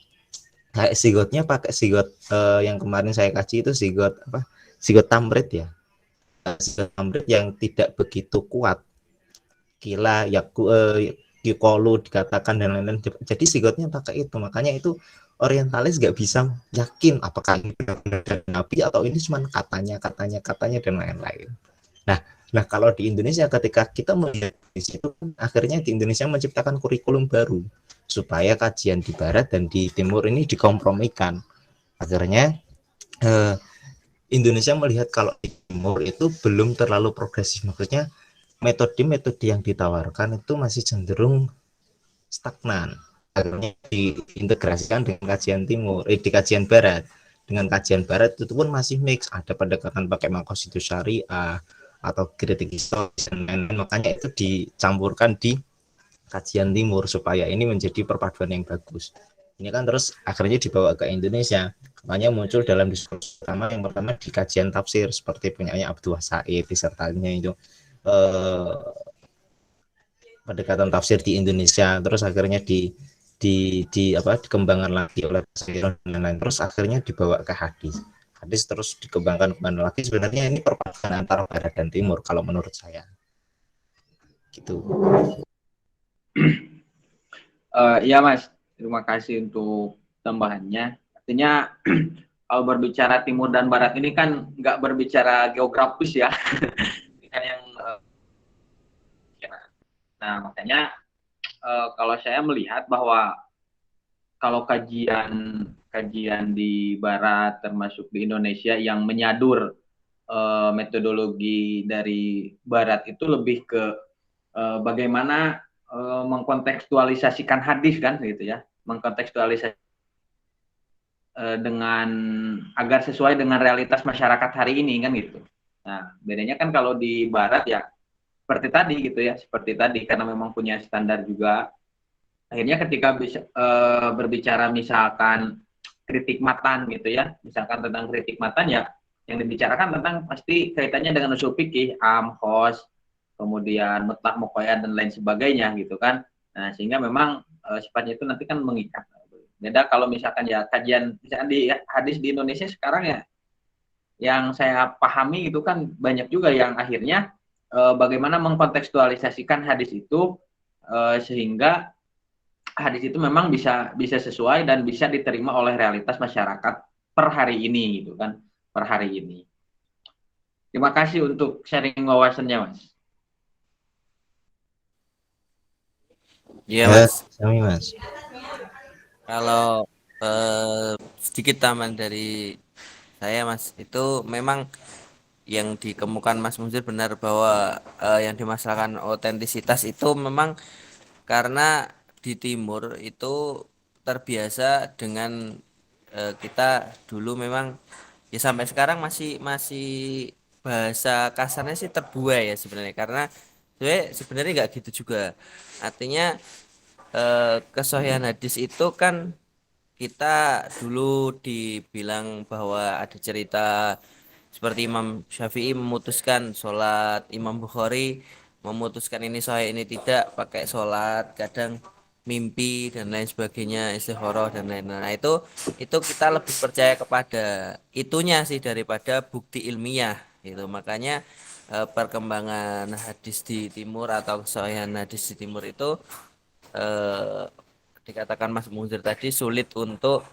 Kayak sigotnya pakai sigot yang kemarin saya kaji itu sigot tamrid ya. Tamrid yang tidak begitu kuat, kila yukolu dikatakan dan lain-lain. Jadi sigotnya pakai itu, makanya itu orientalis nggak bisa yakin apakah ini benar-benar dari Nabi atau ini cuma katanya dan lain-lain. Nah kalau di Indonesia ketika kita melihat di situ, akhirnya di Indonesia menciptakan kurikulum baru supaya kajian di barat dan di timur ini dikompromikan. Akhirnya Indonesia melihat kalau di timur itu belum terlalu progresif, maksudnya metode-metode yang ditawarkan itu masih cenderung stagnan. Akhirnya diintegrasikan dengan kajian timur, di kajian barat. Dengan kajian barat itu pun masih mix, ada pendekatan pakai maqasidus syariah atau kritik historis dan lain-lain. Makanya itu dicampurkan di kajian timur supaya ini menjadi perpaduan yang bagus. Ini kan terus akhirnya dibawa ke Indonesia. Makanya muncul dalam diskusi yang pertama di kajian tafsir seperti punyanya Abdullah Said, disertasinya itu pendekatan tafsir di Indonesia, terus akhirnya dikembangkan lagi oleh dan lain-lain, terus akhirnya dibawa ke hadis terus dikembangkan kemana lagi. Sebenarnya ini perpaduan antara barat dan timur kalau menurut saya gitu. Ya Mas, terima kasih untuk tambahannya. Artinya kalau berbicara timur dan barat ini kan nggak berbicara geografis ya. Ini kan yang nah makanya kalau saya melihat bahwa kalau kajian di barat termasuk di Indonesia yang menyadur metodologi dari barat itu lebih ke bagaimana mengkontekstualisasikan hadis kan gitu ya, mengkontekstualisasi dengan agar sesuai dengan realitas masyarakat hari ini kan gitu. Nah, bedanya kan kalau di barat ya seperti tadi gitu ya, seperti tadi karena memang punya standar juga Akhirnya ketika berbicara misalkan kritik matan gitu ya, misalkan tentang kritik matan ya, yang dibicarakan tentang pasti kaitannya dengan usul fikih, hos, kemudian mutlak muqayyad dan lain sebagainya gitu kan. Nah, sehingga memang sifatnya itu nanti kan mengikat. Beda kalau misalkan ya kajian misalkan di hadis di Indonesia sekarang ya, yang saya pahami itu kan banyak juga yang akhirnya bagaimana mengkontekstualisasikan hadis itu sehingga hadis itu memang bisa sesuai dan bisa diterima oleh realitas masyarakat per hari ini gitu kan, per hari ini. Terima kasih untuk sharing wawasannya, Mas. Iya, Mas. Sami, Mas. Kalau sedikit tambahan dari saya, Mas, itu memang yang dikemukakan Mas Muzir benar bahwa yang dimasalahkan otentisitas itu memang karena di timur itu terbiasa dengan kita dulu memang ya sampai sekarang masih bahasa kasarnya sih terbuai ya sebenarnya, karena sebenarnya nggak gitu juga. Artinya kesohihan hadis itu kan kita dulu dibilang bahwa ada cerita seperti Imam Syafi'i memutuskan sholat, Imam Bukhari memutuskan ini sahih ini tidak, pakai sholat, kadang mimpi dan lain sebagainya, istikharah dan lain-lain. Nah, itu kita lebih percaya kepada itunya sih daripada bukti ilmiah gitu. Makanya perkembangan hadis di timur atau kesahihan hadis di timur itu eh, dikatakan Mas Muzir tadi sulit untuk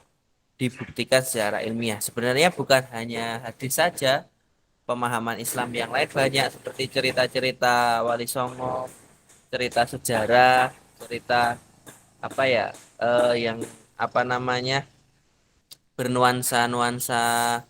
dibuktikan secara ilmiah. Sebenarnya bukan hanya hadis saja, pemahaman Islam yang lain banyak seperti cerita-cerita Wali Songo, cerita sejarah, cerita apa ya, yang apa namanya bernuansa-nuansa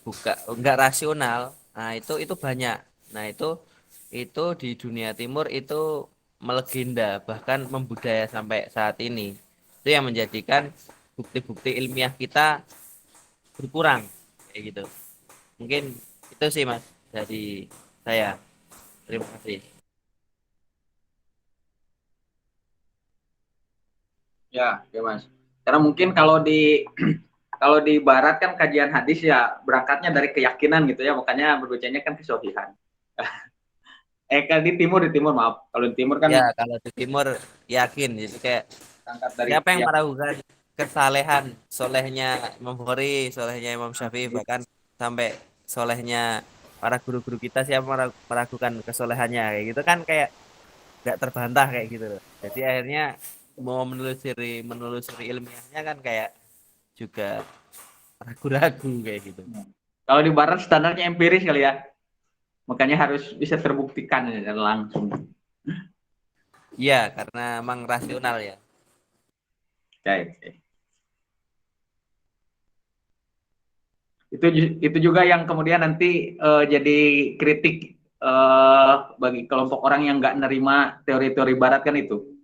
buka enggak rasional. Nah, itu banyak. Nah, itu di dunia timur itu melegenda bahkan membudaya sampai saat ini. Itu yang menjadikan bukti-bukti ilmiah kita berkurang kayak gitu. Mungkin itu sih Mas dari saya. Terima kasih. Ya, oke Mas. Karena mungkin kalau di kalau di barat kan kajian hadis ya berangkatnya dari keyakinan gitu ya, makanya berbacanya kan kesohihan. Kalau di timur maaf. Kalau di timur kan Ya, kalau di timur yakin itu kayak berangkat dari siapa yang meragukan kesalehan solehnya Imam Bukhari, solehnya Imam Syafi'i, bahkan sampai solehnya para guru-guru kita siapa meragukan kesolehannya kayak gitu kan, kayak nggak terbantah kayak gitu loh. Jadi akhirnya mau menelusuri ilmiahnya kan kayak juga ragu-ragu kayak gitu. Kalau di barat standarnya empiris kali ya. Makanya harus bisa terbuktikan ya, langsung. Iya, karena emang rasional ya. Oke. Itu juga yang kemudian nanti jadi kritik bagi kelompok orang yang nggak nerima teori-teori barat kan itu.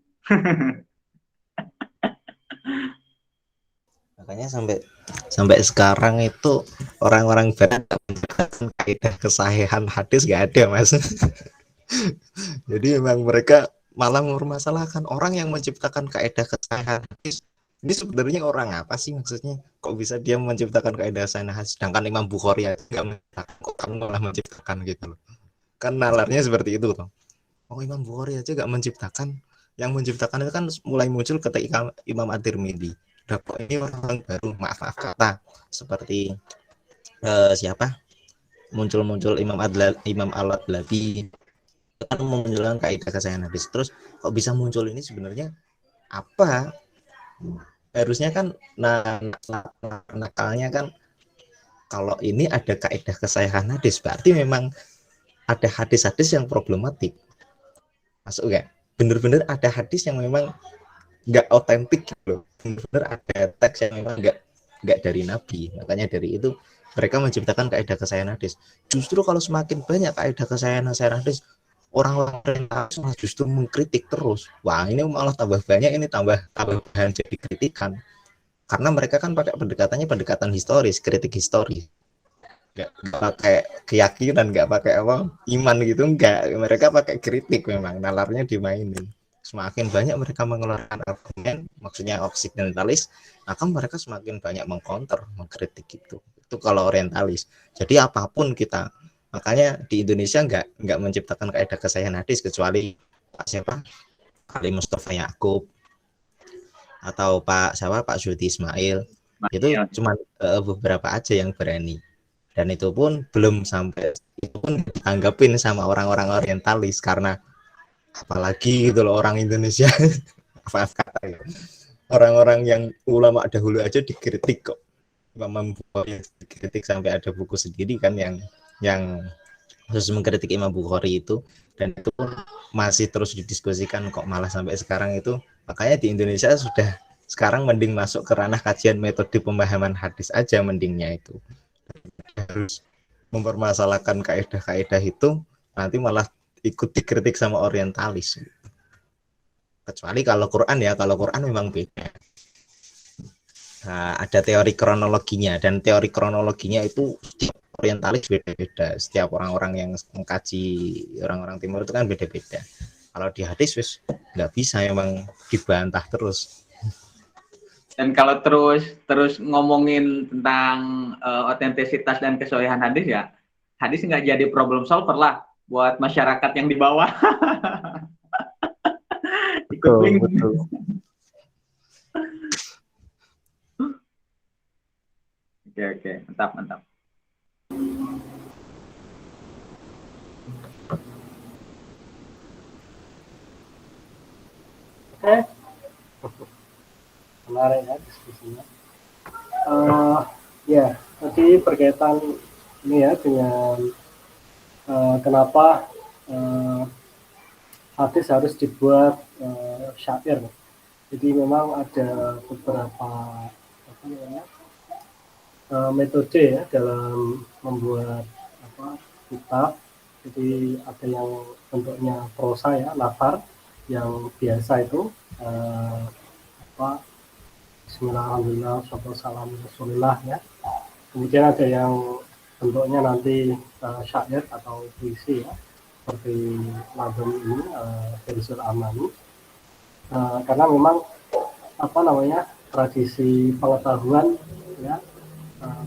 Makanya sampai sekarang itu orang-orang barat kaidah kesahihan hadis nggak ada, Mas. Jadi memang mereka malah mempermasalahkan orang yang menciptakan kaidah kesahihan hadis. Ini sebenarnya orang apa sih maksudnya? Kok bisa dia menciptakan kaidah kesahihan hadis sedangkan Imam Bukhari ya nggak menciptakan, kok kamu malah menciptakan gitu loh. Kan nalarnya seperti itu toh. Oh, Imam Bukhari aja nggak menciptakan, yang menciptakan itu kan mulai muncul ketika Imam At-Tirmidzi. Kok ini orang baru, maaf kata, seperti siapa muncul Imam Al-Adlabi kan menunjukkan kaidah kesahihan hadis. Terus kok bisa muncul ini sebenarnya apa? Harusnya kan nakalnya kan kalau ini ada kaidah kesahihan hadis berarti memang ada hadis-hadis yang problematik. Masuk gak? Bener-bener ada hadis yang memang nggak otentik gitu. Bener-bener ada teks yang memang nggak dari Nabi. Makanya dari itu mereka menciptakan kaidah kesahihan hadis. Justru kalau semakin banyak kaidah kesahihan hadis, orang-orang justru mengkritik terus. Wah, ini malah tambah banyak, ini tambah bahan jadi kritikan. Karena mereka kan pakai pendekatan historis, kritik historis. Nggak pakai keyakinan, nggak pakai iman gitu, nggak. Mereka pakai kritik, memang nalarnya dimainin. semakin banyak mereka mengeluarkan argumen, maksudnya oksidentalis, maka mereka semakin banyak mengcounter, mengkritik itu kalau orientalis. Jadi apapun kita, makanya di Indonesia nggak menciptakan kaidah kesahihan hadis kecuali siapa, Ali Mustafa Yakub atau Pak Zulti Ismail. Itu cuma beberapa aja yang berani, dan itu pun belum sampai, itu pun dianggapin sama orang-orang orientalis, karena apalagi gitu loh orang Indonesia maaf kata ya, orang-orang yang ulama dahulu aja dikritik kok, Imam Bukhari dikritik sampai ada buku sendiri kan yang khusus mengkritik Imam Bukhari itu, dan itu pun masih terus didiskusikan kok, malah sampai sekarang itu. Makanya di Indonesia sudah sekarang mending masuk ke ranah kajian metode pemahaman hadis aja mendingnya itu, harus mempermasalahkan kaidah-kaidah itu nanti malah ikut dikritik sama orientalis. Kecuali kalau Quran ya, kalau Quran memang beda. Nah, ada teori kronologinya, dan teori kronologinya itu orientalis beda-beda. Setiap orang-orang yang mengkaji orang-orang timur itu kan beda-beda. Kalau di hadis wis nggak bisa, memang dibantah terus. Dan kalau terus ngomongin tentang otentisitas dan kesohihan hadis, ya hadis nggak jadi problem solver lah buat masyarakat yang di bawah. Ikut Betul. Oke, mantap. Menarik ya diskusinya. Ya, tadi berkaitan ini ya dengan kenapa hadis harus dibuat syair. Jadi memang ada beberapa metode ya dalam membuat kitab. Jadi ada yang bentuknya prosa ya, nafar, yang biasa itu Bismillahirrahmanirrahim, Assalamualaikum Rasulullah ya. Kemudian ada yang bentuknya nanti syair atau puisi ya, seperti lagu ini Hirzul Amani. Karena memang tradisi pengetahuan ya,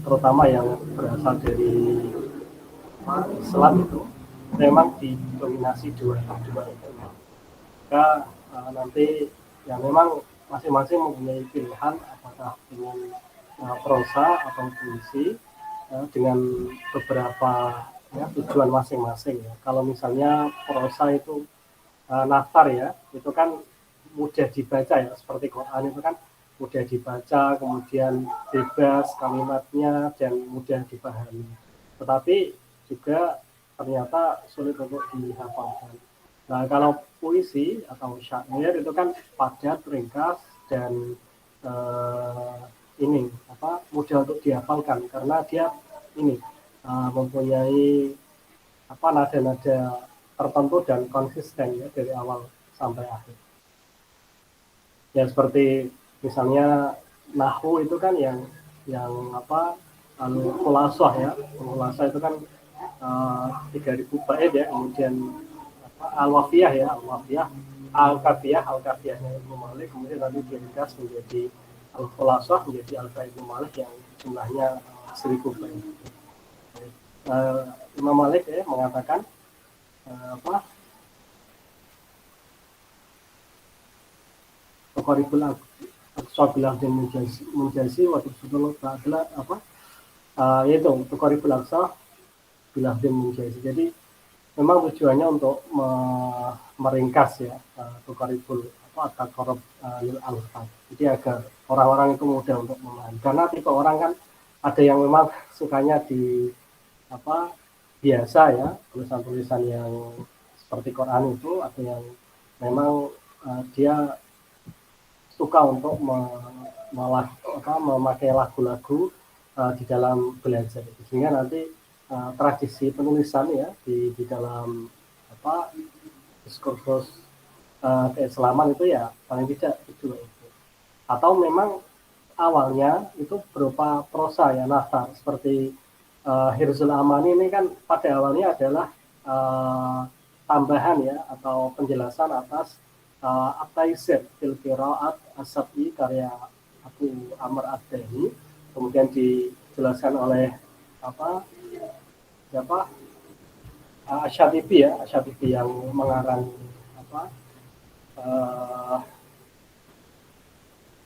terutama yang berasal dari Islam itu memang didominasi dua itu. Maka nanti yang memang masing-masing mempunyai pilihan apakah dengan prosa atau puisi dengan beberapa ya, tujuan masing-masing ya. Kalau misalnya prosa itu nafar ya, itu kan mudah dibaca ya, seperti Quran itu kan mudah dibaca, kemudian bebas kalimatnya dan mudah dipahami. Tetapi juga ternyata sulit untuk dihafalkan. Nah, kalau puisi atau syair itu kan padat, ringkas, dan mudah untuk dihafalkan karena dia mempunyai nada-nada tertentu dan konsisten ya dari awal sampai akhir. Ya seperti misalnya nahwu itu kan yang khulasah ya. Khulasah itu kan 3000 bait ya, kemudian al-wafiyah al-kafiyahnya Ibnu Malik, kemudian nanti diringkas menjadi al-khulasah, menjadi al-kafiyah Ibnu Malik yang jumlahnya 1000 bait. Imam Malik ya mengatakan Qaribul aqsa dan menjasi waktu sebelum adalah yaitu Qaribul aqsa bilah dan menjasi. Jadi memang tujuannya untuk meringkas ya Qaribul at-taqarrub lil alfaz. Jadi agar orang-orang itu mudah untuk memahami. Karena tipe orang kan ada yang memang sukanya di biasa ya, tulisan-tulisan yang seperti Quran itu, ada yang memang dia suka untuk memakai lagu-lagu di dalam belajar, sehingga nanti tradisi penulisan ya di dalam diskursus keislaman itu ya paling tidak itu. Atau memang awalnya itu berupa prosa ya, nafar, seperti Hirzul Amani ini kan pada awalnya adalah tambahan ya atau penjelasan atas At-Taisir fil Qiraat As-Sab'i karya Abu Amr Ad-Dahi, kemudian dijelaskan oleh siapa Asy-Syatibi ya, Asy-Syatibi yang mengarang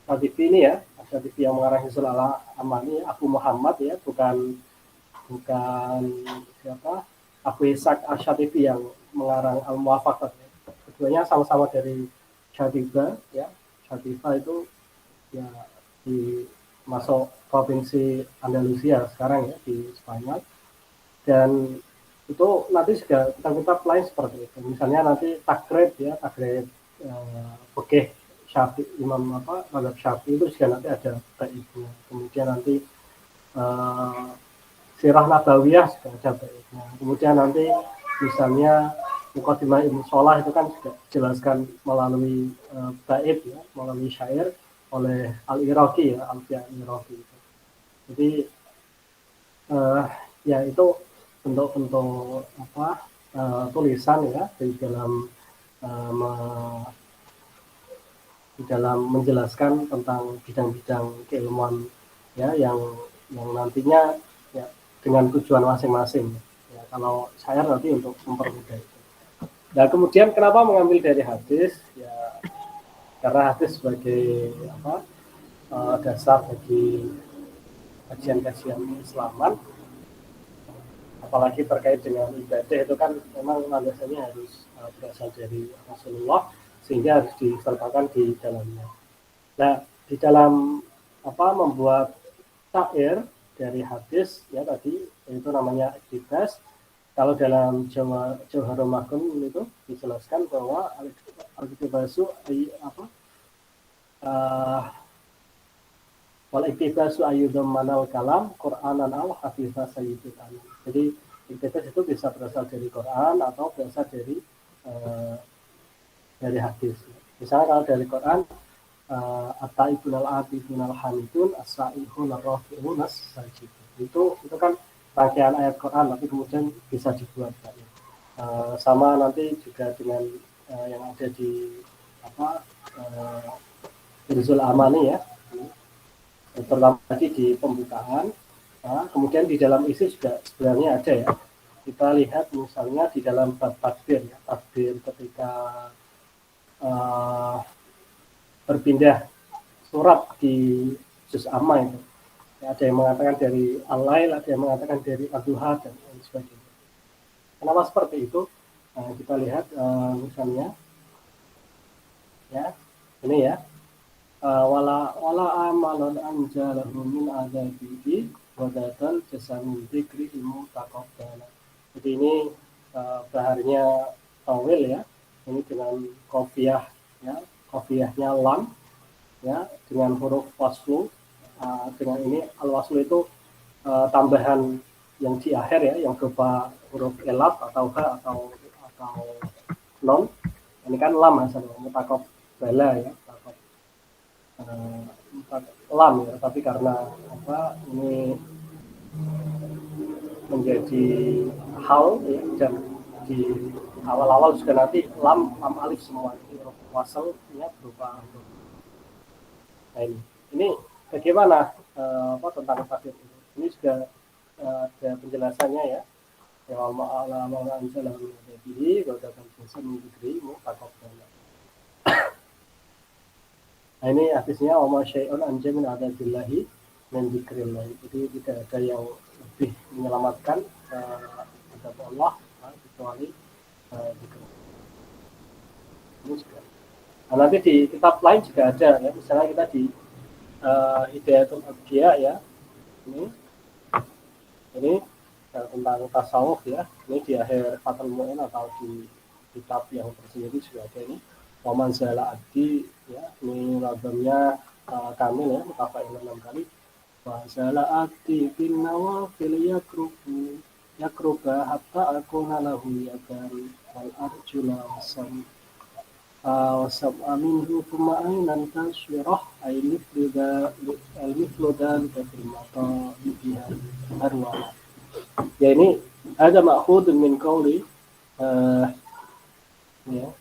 Asy-Syatibi ini ya, Asy-Syatibi yang mengarang Hizbul Amani, Abu Muhammad ya, bukan siapa Abu Ishaq Asy-Syatibi yang mengarang Al-Muwafaqat. Keduanya sama-sama dari Syatiba ya. Syatiba itu ya di masuk provinsi Andalusia sekarang ya, di Spanyol. Dan itu nanti juga kitab-kitab lain seperti itu. Misalnya nanti Takrib ya, Takrib Fikih Syafi'i, Imam mazhab Syafi'i itu juga nanti ada baiknya. Kemudian nanti Sirah Nabawiyah juga ada baiknya. Kemudian nanti misalnya Muqaddimah Ibnu Shalah itu kan juga dijelaskan melalui bait ya, melalui syair oleh Al-Iraqi ya, Alfiya Al-Iraqi. Jadi ya itu bentuk-bentuk tulisan ya di dalam menjelaskan tentang bidang-bidang keilmuan ya yang nantinya ya dengan tujuan masing-masing ya, kalau syair nanti untuk mempermudah itu. Nah kemudian kenapa mengambil dari hadis ya, karena hadis sebagai dasar bagi kajian-kajian Islaman, apalagi terkait dengan ibadah itu kan memang landasannya harus berasal dari Rasulullah, sehingga harus disertakan di dalamnya. Nah di dalam membuat syair dari hadis ya tadi itu namanya iktibas. Kalau dalam Jauharul Ma'qul itu dijelaskan bahwa al-iktibasu wal iktibasu ayyudhammanal kalam Qur'anan aw hafizah sayyidul alim. Jadi iktibas itu bisa berasal dari Quran atau berasal dari hadis. Misalnya kalau dari Quran at-taibun al-abidun al-hamidun as-saihun ar-rafi'un as-sajidun. Itu kan rangkaian ayat Quran, tapi kemudian bisa dibuat sama nanti juga dengan yang ada di Hizbul Amani ya, terutama tadi di pembukaan. Kemudian di dalam isi juga sebenarnya ada ya. Kita lihat misalnya di dalam bab takbir ya, takbir ketika berpindah surat di juz amma itu. Ya, ada yang mengatakan dari Al-Lail, ada yang mengatakan dari Ad-Duha dan sebagainya. Kenapa seperti itu? Kita lihat misalnya ya, ini ya. Wala amalan anjalahu min adabihi wadatan jasamin dzikri ilmu taqabbala. Jadi ini baharnya tawil ya. Ini dengan qafiyah ya, qafiyahnya lam ya, dengan huruf waslu. Dengan ini al-waslu itu tambahan yang di akhir ya, yang berupa huruf elaf atau ha atau non. Ini kan lam asalnya, mutakab bala ya, lam ya, tapi karena ini menjadi hal ya, dan di awal-awal juga nanti lam alif semua, huruf wasalnya berupa huruf. Nah ini bagaimana tentang takdir ini? Ini juga ada penjelasannya ya. Ya Allah anzalah min adabihi wa datan jasan min dzikri mutaqabbala. Nah ini hadisnya wa ma syai'un anja min adabillahi min dzikrillah. Jadi tidak ada yang lebih menyelamatkan adab Allah kecuali dzikir. Ini juga. Nah, nanti di kitab lain juga ada ya. Misalnya kita di Hidayatul Adqiya ya, ini tentang tasawuf ya, ini di akhir Fathul Mu'in atau di kitab yang tersendiri juga ada ini Waman Zala Addi ya, ini lagamnya kamil ya, mutafain 6 kali. Wa Zala Addi bin nawafil yakruba hatta akuna lahu yadan wal arjula wasam wasab aminhu pemainan taswirah al-mifludan kafirmata bihan arwah. Ya ini ada makhud min qawli ya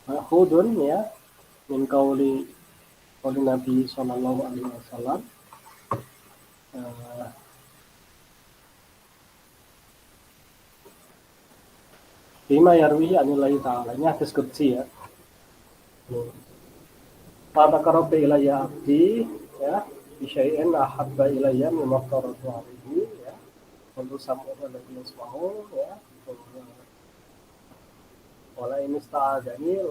Ma'khudun ya min qauli Nabi sallallahu alaihi wasallam. Bima yarwihi anillahi ta'ala. Ini hadis qudsi ya. Mata karobe ilayya abdi ya bisyai'in ahabba ilayya mimma aftaratu alaihi ya. Untuk sam'uhu alladhi yasma'u ya. Wala ini sta'adani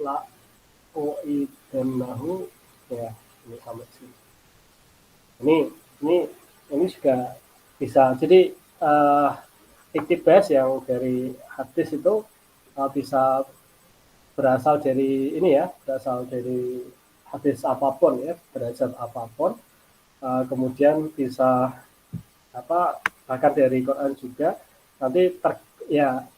la u'idannahu ya. Ini sampai sini. Ini juga bisa. Jadi iktibas yang dari hadis itu bisa berasal dari ini ya, berasal dari hadis apapun ya, derajat apapun, kemudian bisa bahkan dari Quran juga. Nanti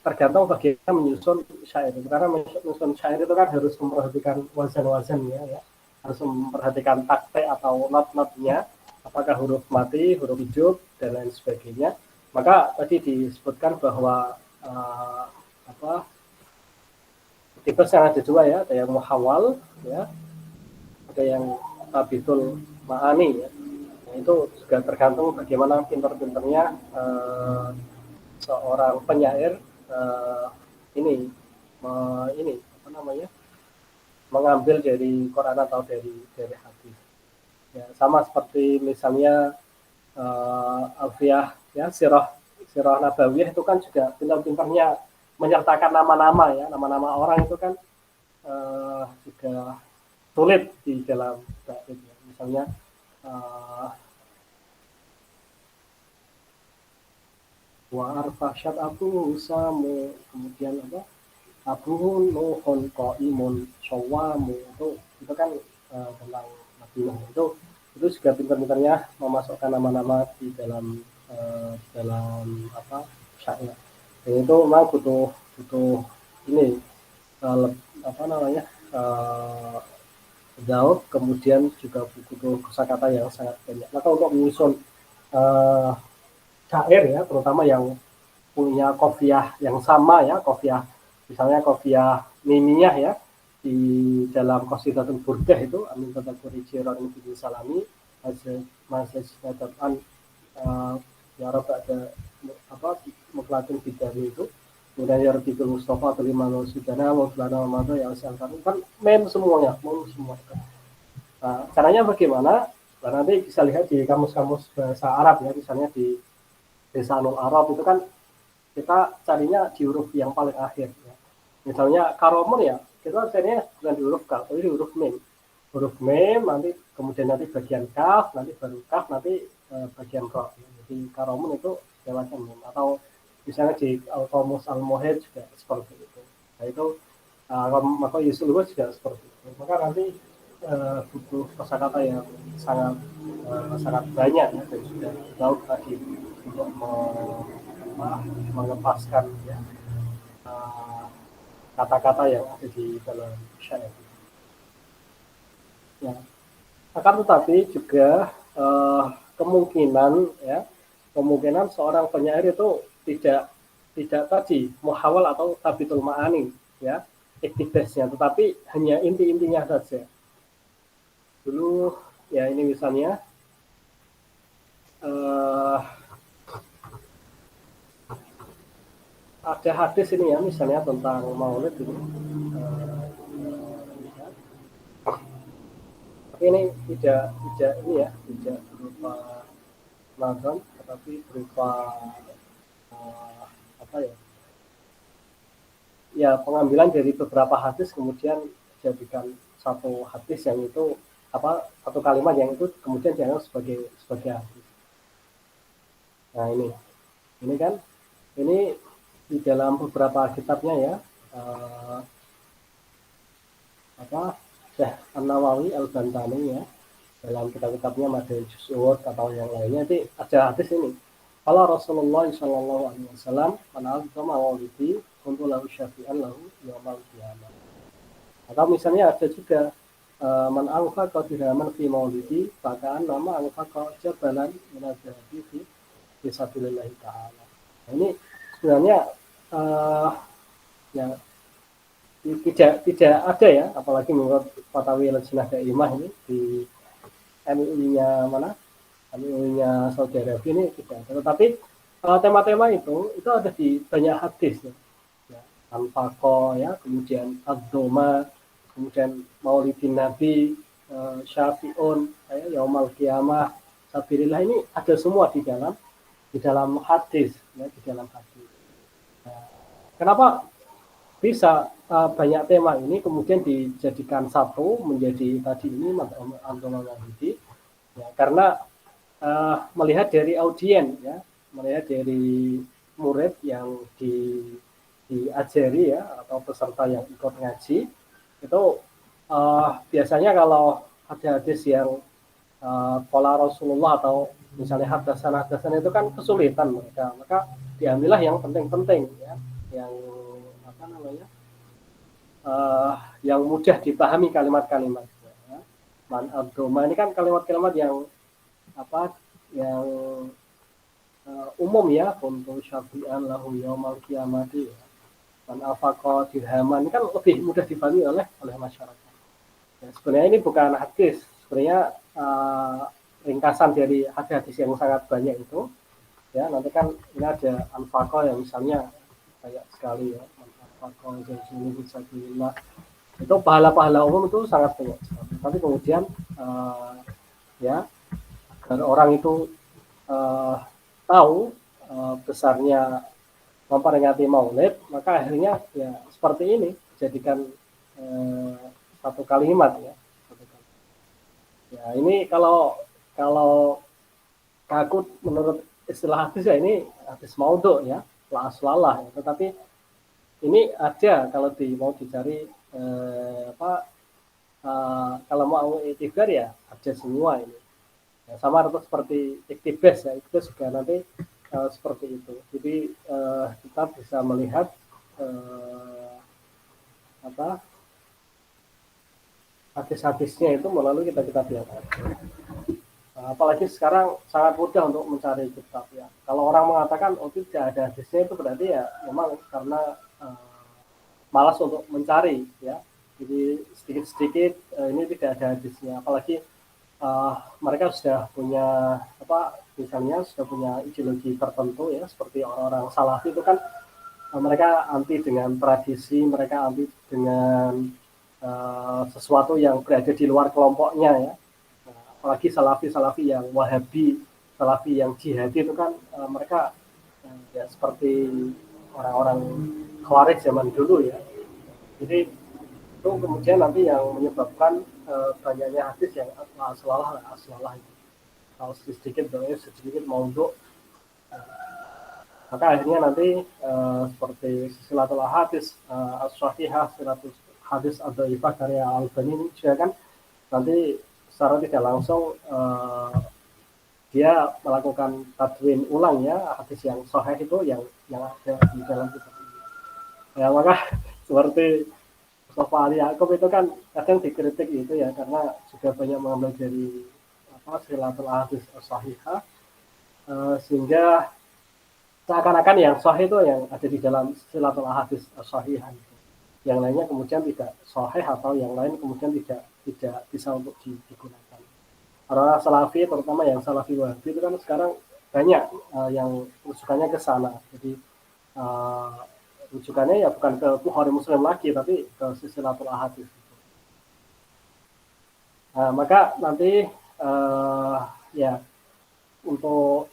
tergantung bagaimana menyusun syair, karena menyusun syair itu kan harus memperhatikan wazan ya, harus memperhatikan takte atau not-notnya, apakah huruf mati, huruf hidup dan lain sebagainya. Maka tadi disebutkan bahwa tipes yang ada dua ya, ada yang muhawal ya, ada yang tabitul ma'ani ya. Nah, itu juga tergantung bagaimana pinter-pinternya seorang penyair mengambil dari Quran atau dari hadis. Ya, sama seperti misalnya Alfiyah ya, Sirah Nabawiyah itu kan juga pintar-pintarnya menyertakan nama-nama ya, nama-nama orang itu kan juga sulit di dalam bait ya. Misalnya wa arfashad abu samu, kemudian abu nuhun qaimun sawamu, itu kan tentang Nabi Nuh. Itu juga pintar-pintarnya memasukkan nama-nama di dalam syair. Dan itu memang butuh ini jauh, kemudian juga butuh kosakata yang sangat banyak. Maka untuk menyusun syair ya, terutama yang punya qafiyah yang sama ya, misalnya qafiyah mimiyah ya, di dalam Qasidatul Burdah itu amin tadaburi jiran bi salami masjidatan ya Rabb, ada muklatin bidani itu, kemudian ya Rabbi Mustafa terima sudana wa fulana wa yang kan semuanya. Nah, caranya bagaimana? Nah, nanti bisa lihat di kamus-kamus bahasa Arab ya, misalnya di Lisanul Arab itu kan kita carinya di huruf yang paling akhir ya. Misalnya karomun ya, kita carinya bukan di huruf kaf, tapi di huruf mim. Huruf mim, nanti kemudian bagian kaf, nanti baru kaf, nanti bagian ro. Jadi karomun itu lewatnya mim. Atau misalnya di Al-Qamus Al-Muhid juga seperti itu. Nah itu maka Yusul juga seperti itu. Maka nanti butuh kosakata yang sangat banyak ya, dan sudah jauh tadi untuk mengepaskan ya kata-kata yang ada di dalam syair. Ya. Akan tetapi juga kemungkinan seorang penyair itu tidak tadi muhawal atau tabitul ma'ani ya, iktibasnya, tetapi hanya inti-intinya saja. Dulu ya, ini misalnya ada hadis ini ya, misalnya tentang maulid ini. Tapi ini tidak berupa nazam, tetapi berupa pengambilan dari beberapa hadis kemudian dijadikan satu hadis yang itu satu kalimat yang itu kemudian dianggap sebagai hadis. Nah ini kan di dalam beberapa kitabnya ya, Syekh An-Nawawi Al-Bantani ya, dalam kitab-kitabnya Madain Juz'ud atau yang lainnya, itu ada hadis ini. Qala Rasulullah sallallahu alaihi wasallam, "Man azama maulidi kuntu lahu syafi'an lahu yaumal qiyamah." Atau misalnya ada juga man anfaqa dirhaman fi maulidi faka'an nama anfaqa jabalan min az-zahabi fi fisabilillah ta'ala. Nah, ini sebenarnya tidak ada ya, apalagi menurut Fatawi Lajnah Daimah ini di MUI-nya mana, MUI-nya Saudi Arabia ini tidak ada. Tetapi tema-tema itu ada di banyak hadis ya. Anfaqo ya, kemudian ad-doma, kemudian Maulidin Nabi, Syafi'un, Yaumal Qiyamah, Sabilillah, ini ada semua di dalam hadis ya, di dalam hadis. Nah, kenapa bisa banyak tema ini kemudian dijadikan satu menjadi tadi ini Antolan Wahidi ya, karena melihat dari audien ya, melihat dari murid yang diajari ya, atau peserta yang ikut ngaji itu biasanya kalau ada hadis yang pola Rasulullah atau misalnya hadasan itu kan kesulitan mereka, maka diambillah yang penting-penting ya, yang apa namanya, yang mudah dipahami kalimat-kalimat ya. Man ad-doma ini kan kalimat-kalimat yang apa, yang umum ya, untuk syafi'an lahu yaumal qiyamati ya. Man afaqo dirhaman, ini kan lebih mudah dipahami oleh masyarakat. Ya, sebenarnya ini bukan hadis, sebenarnya ringkasan dari hadis yang sangat banyak itu. Ya, nanti kan ini ada anfaqo yang misalnya kayak sekali ya, anfaqo jazuni fisabilillah. Itu pahala-pahala umum itu sangat banyak sekali. Tapi kemudian ya, agar orang itu tahu besarnya memperingati Maulid, maka akhirnya ya seperti ini jadikan satu kalimat ya. Ya ini kalau kaku menurut istilah hadis ya, ini hadis maudhu ya, la aslalah ya. Tetapi ini ada kalau mau dicari kalau mau iktibar ya ada semua ini. Ya, sama seperti iktibas ya, itu juga nanti seperti itu. Jadi kita bisa melihat hadis-hadisnya itu melalui kitab-kitab yang ada. Apalagi sekarang sangat mudah untuk mencari kitab ya. Kalau orang mengatakan oh tidak ada hadisnya, itu berarti ya memang karena malas untuk mencari ya. Jadi sedikit-sedikit ini tidak ada hadisnya. Apalagi mereka sudah punya misalnya sudah punya ideologi tertentu ya, seperti orang-orang Salafi itu kan mereka anti dengan tradisi, mereka anti dengan sesuatu yang berada di luar kelompoknya ya. Apalagi Salafi yang Wahabi, Salafi yang jihadi itu kan mereka ya seperti orang-orang Khawarij zaman dulu ya. Jadi itu kemudian nanti yang menyebabkan banyaknya hadis yang aswalah itu. Kalau sedikit maudhu, maka akhirnya nanti seperti silsilatul hadis as-sahihah, silsilatul hadis ad-dhaifah karya Al-Albani ini juga kan nanti secara tidak langsung dia melakukan tadwin ulang ya hadis yang sahih itu yang ada di dalam kitab ini. Ya maka seperti Mustafa Ali Yaakob itu kan kadang dikritik itu ya, karena juga banyak mengambil dari silsilatul hadis as-sahihah sehingga seakan-akan yang sahih itu yang ada di dalam silsilatul hadis as-sahihah itu. Yang lainnya kemudian tidak sahih atau yang lain kemudian tidak bisa untuk digunakan. Orang Salafi terutama yang Salafi Wahabi itu kan sekarang banyak yang rujukannya ke sana. Jadi rujukannya ya bukan ke Bukhari Muslim lagi, tapi ke silsilatul hadis. Nah, maka nanti ya untuk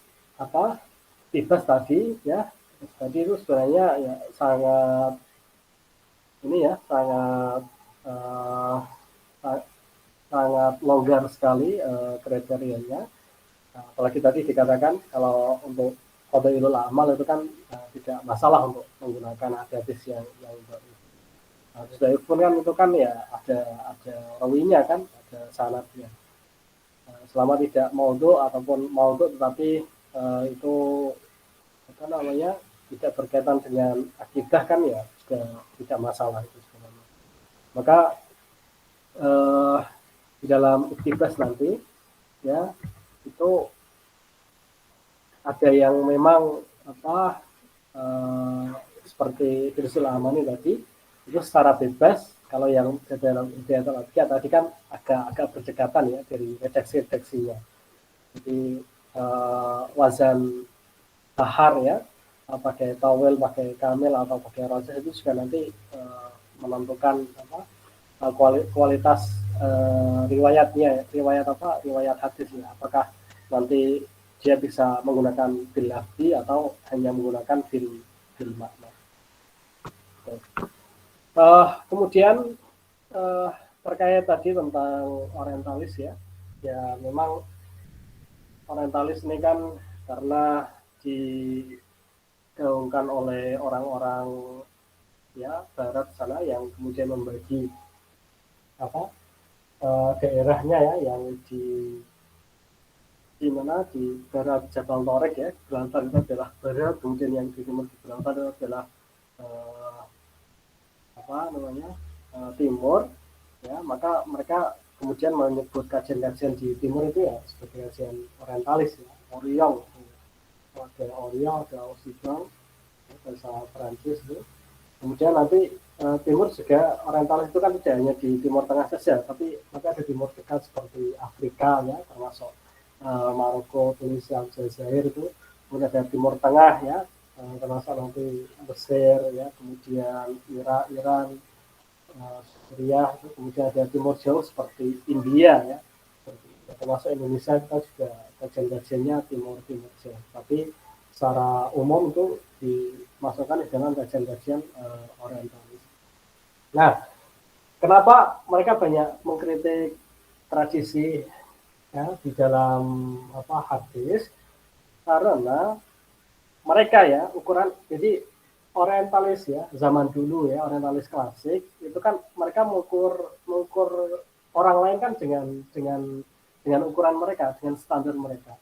bebas tadi ya, itu sebenarnya ya sangat sangat longgar sekali kriterianya. Nah, apalagi tadi dikatakan kalau untuk qada'ilul amal itu kan tidak masalah untuk menggunakan hadis yang dhaif. Hadis dhaif pun kan itu kan ya ada rawinya kan, ada sanadnya. Selama tidak maudhu ataupun maudhu tetapi itu tidak berkaitan dengan akidah kan ya juga tidak masalah itu sebenarnya. Maka di dalam iktibas nanti ya itu ada yang memang seperti Dirsul Amani tadi itu secara bebas. Kalau yang dalam diantologi tadi kan agak berdekatan ya dari redaksi-redaksinya. Jadi wazan bahar ya, pakai tawel, pakai kamil atau pakai rozah itu juga nanti menentukan kualitas riwayatnya, riwayat hadis ya. Apakah nanti dia bisa menggunakan bil lafzi atau hanya menggunakan bil makna. Kemudian terkait tadi tentang orientalis ya, ya memang orientalis ini kan karena digaungkan oleh orang-orang ya barat sana yang kemudian membagi daerahnya ya yang di mana di barat Jabal Torek ya, Gibraltar itu adalah barat, kemudian yang di timur Gibraltar itu adalah timur ya, maka mereka kemudian menyebut kajian-kajian di timur itu ya sebagai kajian orientalis ya, Orient, ada Orient, ada Occident, bahasa Perancis itu. Kemudian nanti timur juga orientalis itu kan tidak hanya di Timur Tengah saja, tapi nanti ada timur dekat seperti Afrika ya, termasuk Maroko, Tunisia, Aljazair itu. Kemudian ada Timur Tengah ya, termasuk nanti Mesir ya, kemudian Iran, Suriah, kemudian ada Timur Jauh seperti India ya, termasuk Indonesia kita juga kajian-kajiannya Timur Jauh. Tapi secara umum itu dimasukkan dalam kajian-kajian orientalis. Nah, kenapa mereka banyak mengkritik tradisi ya di dalam hadis? Karena mereka ya ukuran, jadi orientalis ya zaman dulu ya, orientalis klasik itu kan mereka mengukur orang lain kan dengan ukuran mereka, dengan standar mereka.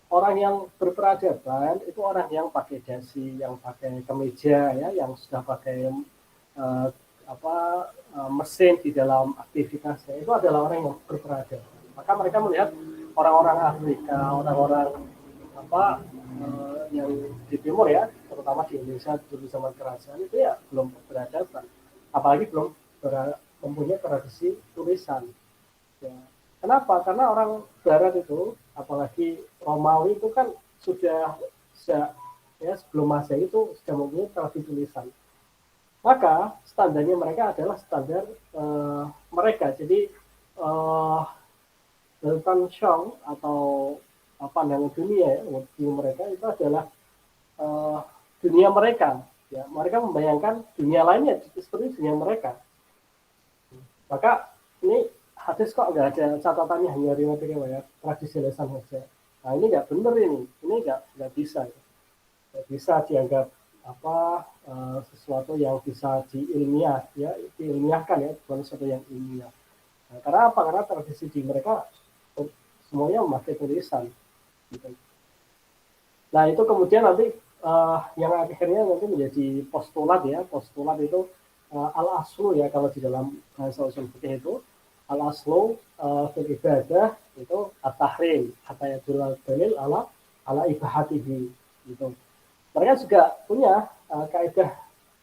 Orang yang berperadaban itu orang yang pakai dasi, yang pakai kemeja ya, yang sudah pakai mesin di dalam aktivitasnya, itu adalah orang yang berperadaban. Maka mereka melihat orang-orang Afrika, orang-orang yang di timur ya, terutama di Indonesia dulu zaman kerajaan itu ya belum berperadaban, apalagi belum mempunyai tradisi tulisan. Ya. Kenapa? Karena orang Barat itu, apalagi Romawi itu kan sudah ya sebelum Masehi itu sudah mempunyai tradisi tulisan. Maka standarnya mereka adalah standar mereka. Jadi Dalton Shong atau pandangan dunia ya, mereka itu adalah dunia mereka. Ya, mereka membayangkan dunia lainnya seperti dunia mereka. Maka ini hadis kok nggak ada catatannya, hanya riwayat tradisi lisan saja. Nah ini nggak benar ini nggak bisa, nggak bisa dianggap sesuatu yang bisa diilmiahkan ya, bukan sesuatu yang ilmiah. Nah, karena apa? Karena tradisi di mereka semuanya memakai tulisan. Gitu. Nah itu kemudian nanti yang akhirnya nanti menjadi postulat ya, postulat itu al-aslu ya, kalau di dalam bahasa usul fikih itu al-aslu fil ibadah itu at-tahrim hatta yadulal dalil ala ibahatihi gitu. Mereka juga punya kaidah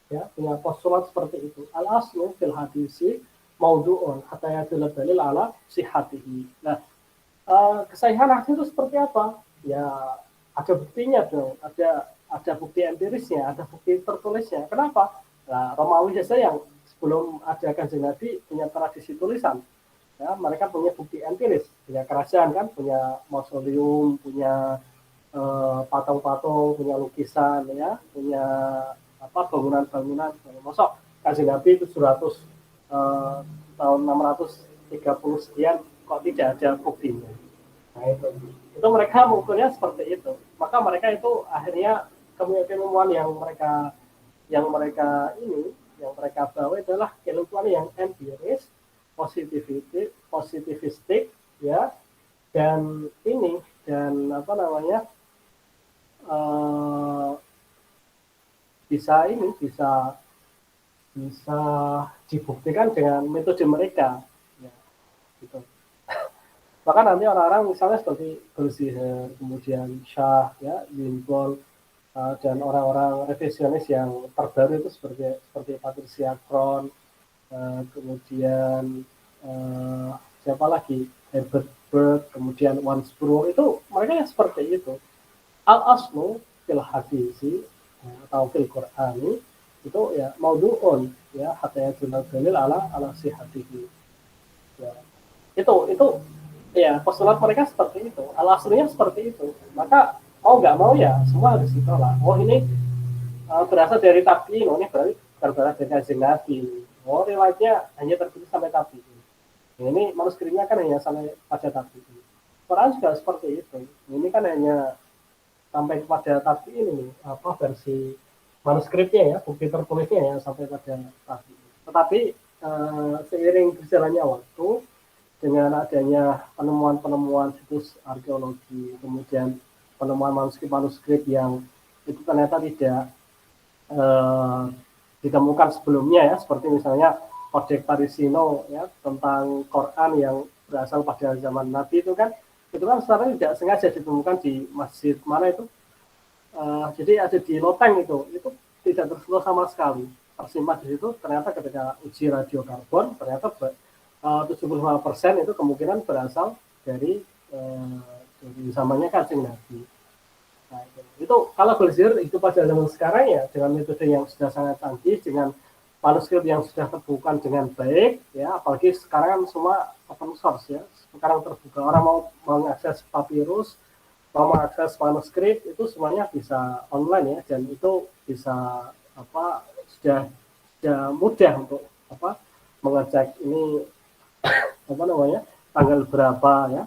ya, punya postulat seperti itu. Al-aslu fil hadisi maudu'un hatta yadulal dalil ala sihhatihi. Nah, kesahihan hadis itu seperti apa? Ya ada buktinya dong, ada bukti empirisnya, ada bukti tertulisnya. Kenapa? Nah, Romawi saja yang sebelum ada Kanjeng Nabi punya tradisi tulisan. Ya, mereka punya bukti empiris, punya kerajaan kan, punya mausoleum, punya patung-patung, punya lukisan, ya, punya bangunan-bangunan. Masuk Kanjeng Nabi itu 700 tahun 630 sekian kok tidak ada buktinya. Nah itu mereka mengukurnya seperti itu. Maka mereka itu akhirnya keilmuan yang mereka bawa adalah keilmuan yang empiris, positivistik ya, dan bisa dibuktikan dengan metode mereka ya, gitu. Maka nanti orang-orang misalnya seperti Goldziher, kemudian Shah ya, Lincoln, dan orang-orang revisionis yang terbaru itu seperti Patricia Kron, kemudian siapa lagi, Herbert Berg, kemudian Wansbrough, itu mereka yang seperti itu. Al-aslu fil hadisi atau fil Qur'ani itu ya maudu'un, ya hatta yadullu dalil ala sihhatihi. Ya, itu ya postulat mereka seperti itu, al-aslunya seperti itu. Maka mau nggak mau ya semua harus ditolak. Oh ini berasal dari tabi'in, oh ini berarti berasal dari kanjeng Nabi. Oh riwayatnya hanya tertulis sampai tabi'in. Ini manuskripnya kan hanya sampai pada tabi'in. Quran juga seperti itu. Ini kan hanya sampai kepada tabi'in ini, versi manuskripnya ya, bukti tertulisnya ya sampai pada tabi'in. Tetapi seiring berjalannya waktu, dengan adanya penemuan-penemuan situs arkeologi, kemudian penemuan manuskrip-manuskrip yang itu ternyata tidak ditemukan sebelumnya ya, seperti misalnya Codex Parisino ya tentang Quran yang berasal pada zaman Nabi itu kan sebenarnya tidak sengaja ditemukan di masjid mana itu, jadi ada di Loteng itu tidak tersentuh sama sekali, tersimpan di situ. Ternyata ketika uji radiokarbon ternyata 75% itu kemungkinan berasal dari zamannya Kanjeng Nabi. Nah, itu kalau Berzier itu pada zaman sekarang ya dengan metode yang sudah sangat canggih, dengan manuskrip yang sudah terbuka dengan baik ya, apalagi sekarang kan semua open source ya, sekarang terbuka, orang mau mengakses papirus, mau mengakses manuskrip itu semuanya bisa online ya, dan itu bisa sudah mudah untuk mengecek ini tanggal berapa ya,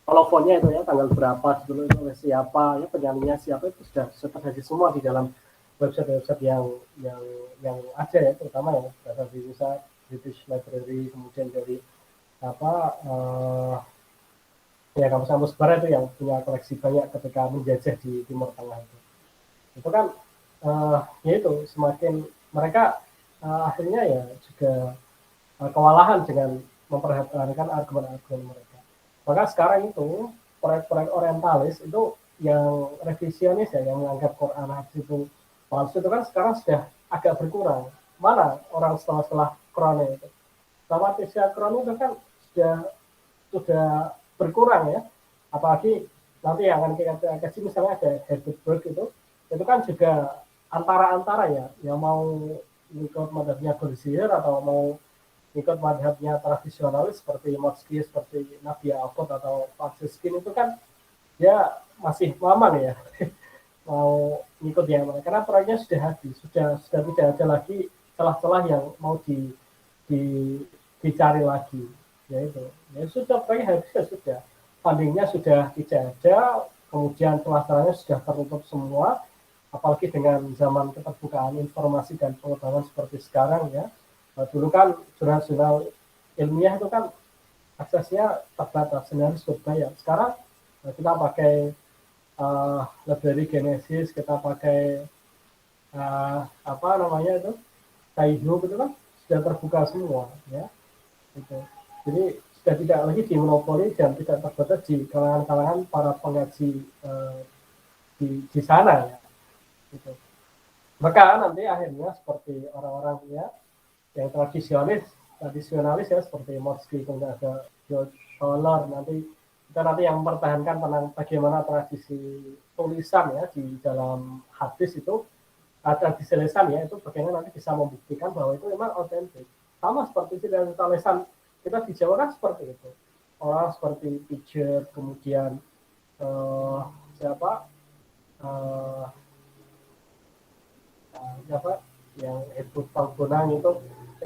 holofonnya itu ya tanggal berapa, dulu itu oleh siapa ya, penyanyinya siapa, itu sudah terjadi semua di dalam website yang ada ya, terutama yang berasal dari British Library, kemudian dari ya kampus-kampus barat itu yang punya koleksi banyak ketika menjajah di Timur Tengah itu kan ya itu semakin mereka akhirnya ya juga kewalahan dengan memperhatikan argumen-argumen mereka. Maka sekarang itu proyek-proyek orientalis itu yang revisionis ya, yang menganggap Quran hadis itu palsu itu kan sekarang sudah agak berkurang. Mana orang setelah Quran itu? Sama Patricia Kron itu kan sudah berkurang ya. Apalagi nanti yang akan kita kasih misalnya ada Herbert Berg itu kan juga antara ya, yang mau ikut madhabnya Berzier atau mau ikut madhabnya tradisionalis seperti Motsky, seperti Nadia Alford atau Franciskin, itu kan dia masih aman ya mau ikut yang mana, karena proyeknya sudah habis, sudah tidak ada lagi celah-celah yang mau dicari lagi, yaitu ya sudah proyek habis, ya sudah fundingnya sudah tidak ada, kemudian pelaksananya sudah tertutup semua, apalagi dengan zaman keterbukaan informasi dan pengetahuan seperti sekarang ya. Dulu kan jurnal-jurnal ilmiah itu kan aksesnya terbatas, sebenarnya berbayar. Sekarang kita pakai library Genesis, kita pakai Saihu itu kan sudah terbuka semua ya. Gitu. Jadi sudah tidak lagi dimonopoli dan tidak terbatas di kalangan-kalangan para pengkaji di sana ya. Gitu. Maka nanti akhirnya seperti orang-orang ya yang tradisionalis ya, seperti Motsky, kemudian ada George Scholar, nanti yang mempertahankan tentang bagaimana tradisi tulisan ya di dalam hadis itu, tradisi lisan ya, itu bagaimana nanti bisa membuktikan bahwa itu memang otentik. Sama seperti di dalam tulisan kita di Jawa kan seperti itu. Orang seperti Pijer, kemudian yang Edward Palgonang itu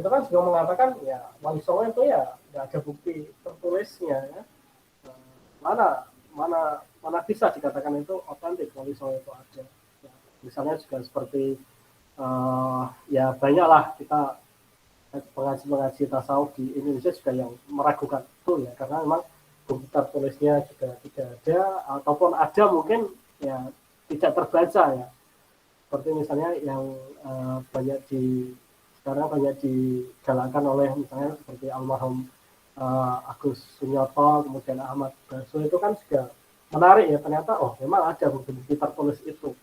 kan juga mengatakan ya Wali Songo itu ya nggak ada bukti tertulisnya ya. Mana bisa dikatakan itu otentik Wali Songo itu ada ya, misalnya juga seperti ya banyaklah kita pengaji tasawuf di Indonesia juga yang meragukan itu ya, karena memang bukti tertulisnya juga tidak ada, ataupun ada mungkin ya tidak terbaca ya, seperti misalnya yang sekarang banyak digalakkan oleh misalnya seperti almarhum Agus Sunyoto, kemudian Ahmad Baso, itu kan juga menarik ya, ternyata memang ada bukti tertulis itu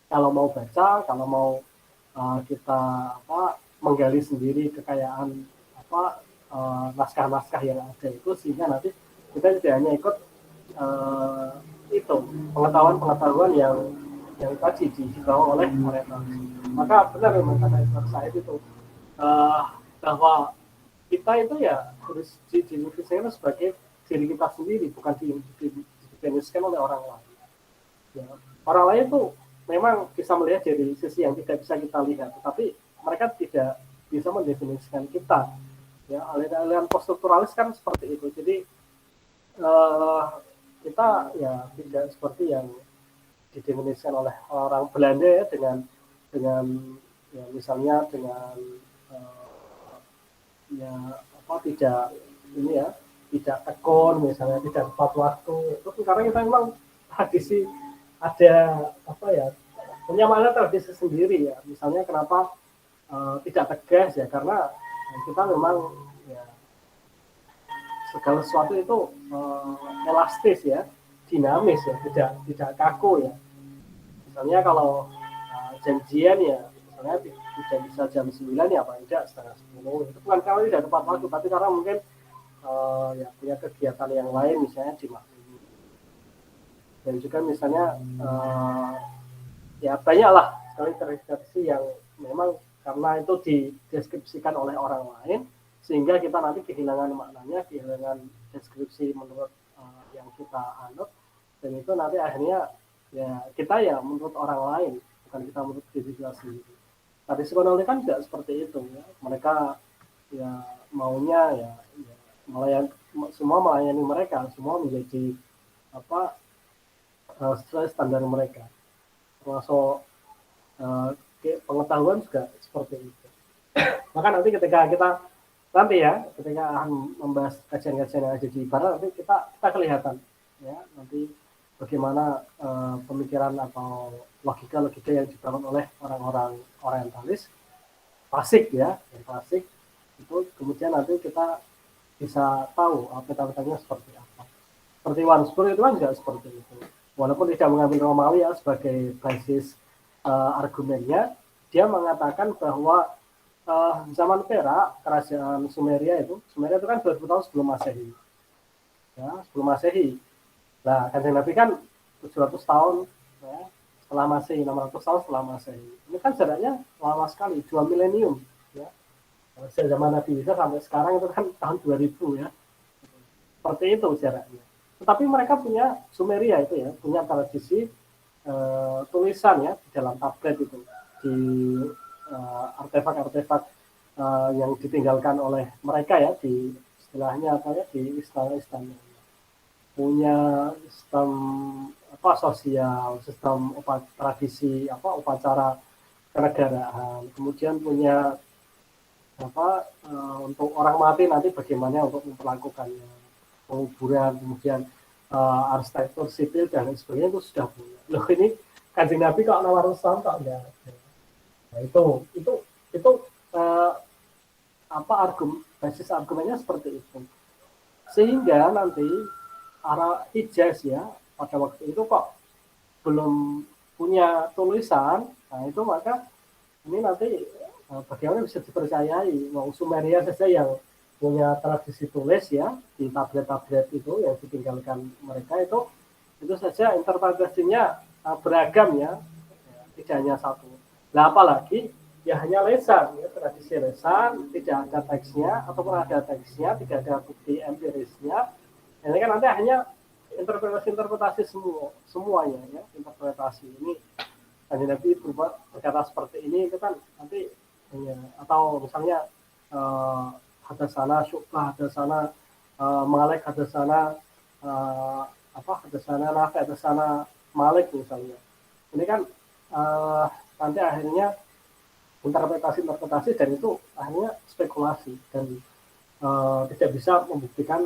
kalau mau baca, kalau mau kita menggali sendiri kekayaan naskah-naskah yang ada itu, sehingga nanti kita tidak hanya ikut itu pengetahuan-pengetahuan yang tadi dibawa oleh mereka. Maka benar memang kata Edward Said itu bahwa kita itu ya harus didefinisikan sebagai diri kita sendiri, bukan didefinisikan oleh orang lain. Ya, orang lain itu memang bisa melihat dari sisi yang tidak bisa kita lihat, tetapi mereka tidak bisa mendefinisikan kita. Ya, aliran poststrukturalis kan seperti itu. Jadi kita ya tidak seperti yang didefinisikan oleh orang Belanda ya, dengan ya misalnya dengan tidak ini ya, tidak tekun misalnya, tidak tepat waktu. Itu karena kita memang tradisi ada punya makna tradisi sendiri ya. Misalnya kenapa tidak tegas ya, karena kita memang ya segala sesuatu itu elastis ya, dinamis ya, tidak kaku ya. Misalnya kalau janjian ya, misalnya tidak bisa jam 9 ya paling tidak setengah 10. Itu bukan karena tidak tepat waktu, tapi karena mungkin ya punya kegiatan yang lain misalnya di malam. Dan juga misalnya ya banyaklah sekali tradisi yang memang karena itu dideskripsikan oleh orang lain, sehingga kita nanti kehilangan maknanya, kehilangan deskripsi menurut yang kita anut, dan itu nanti akhirnya ya kita ya menurut orang lain, bukan kita menurut diri kita sendiri. Tradisi kolonial kan tidak seperti itu ya. Mereka ya maunya ya semua melayani mereka, semua menjadi sesuai standar mereka. Termasuk pengetahuan juga seperti itu. Maka nanti ketika kita akan membahas kajian-kajian yang ada di barat, nanti kita kelihatan ya nanti bagaimana pemikiran atau logika-logika yang dibangun oleh orang-orang orientalis klasik ya, yang klasik itu, kemudian nanti kita bisa tahu peta-petanya seperti apa. Seperti Wansburg itu kan juga seperti itu. Walaupun tidak mengambil Romawi ya sebagai basis argumennya, dia mengatakan bahwa zaman perak kerajaan Sumeria itu kan 2000 tahun sebelum Masehi. Ya, sebelum Masehi. Nah, Kanjeng Nabi kan 700 tahun ya, setelah Masehi, 600 tahun setelah Masehi. Ini kan jaraknya lama sekali, 2 milenium ya. Sejak zaman Nabi Isa sampai sekarang itu kan tahun 2000 ya. Seperti itu jaraknya. Tetapi mereka punya Sumeria itu ya, punya tradisi tulisan ya di dalam tablet itu, di artefak-artefak yang ditinggalkan oleh mereka ya, di istilahnya di istana-istana. Punya sistem sosial, sistem tradisi upacara kenegaraan, kemudian punya untuk orang mati nanti bagaimana untuk memperlakukannya, penguburan, kemudian arsitektur sipil dan lain sebagainya itu sudah punya. Loh, ini Kanjeng Nabi kok nawar Islam tak ada. Nah, itu basis argumennya seperti itu. Sehingga nanti arah Hijaz ya pada waktu itu kok belum punya tulisan, nah itu maka ini nanti bagaimana bisa dipercayai. Sumeria saja yang punya tradisi tulis ya di tablet-tablet itu yang ditinggalkan mereka, itu saja interpretasinya beragam ya, tidak hanya satu. Nah, apalagi ya hanya lesan ya, tradisi lesan, tidak ada teksnya, ataupun ada teksnya tidak ada bukti empirisnya. Ini kan nanti hanya interpretasi semuanya ya, interpretasi ini Kanjeng Nabi berkata seperti ini, itu kan nanti ya, atau misalnya hadasana Syu'bah, hadasana Malik, hadasana hadasana Nafi', hadasana Malik misalnya. Ini kan nanti akhirnya interpretasi dan itu akhirnya spekulasi dan tidak bisa membuktikan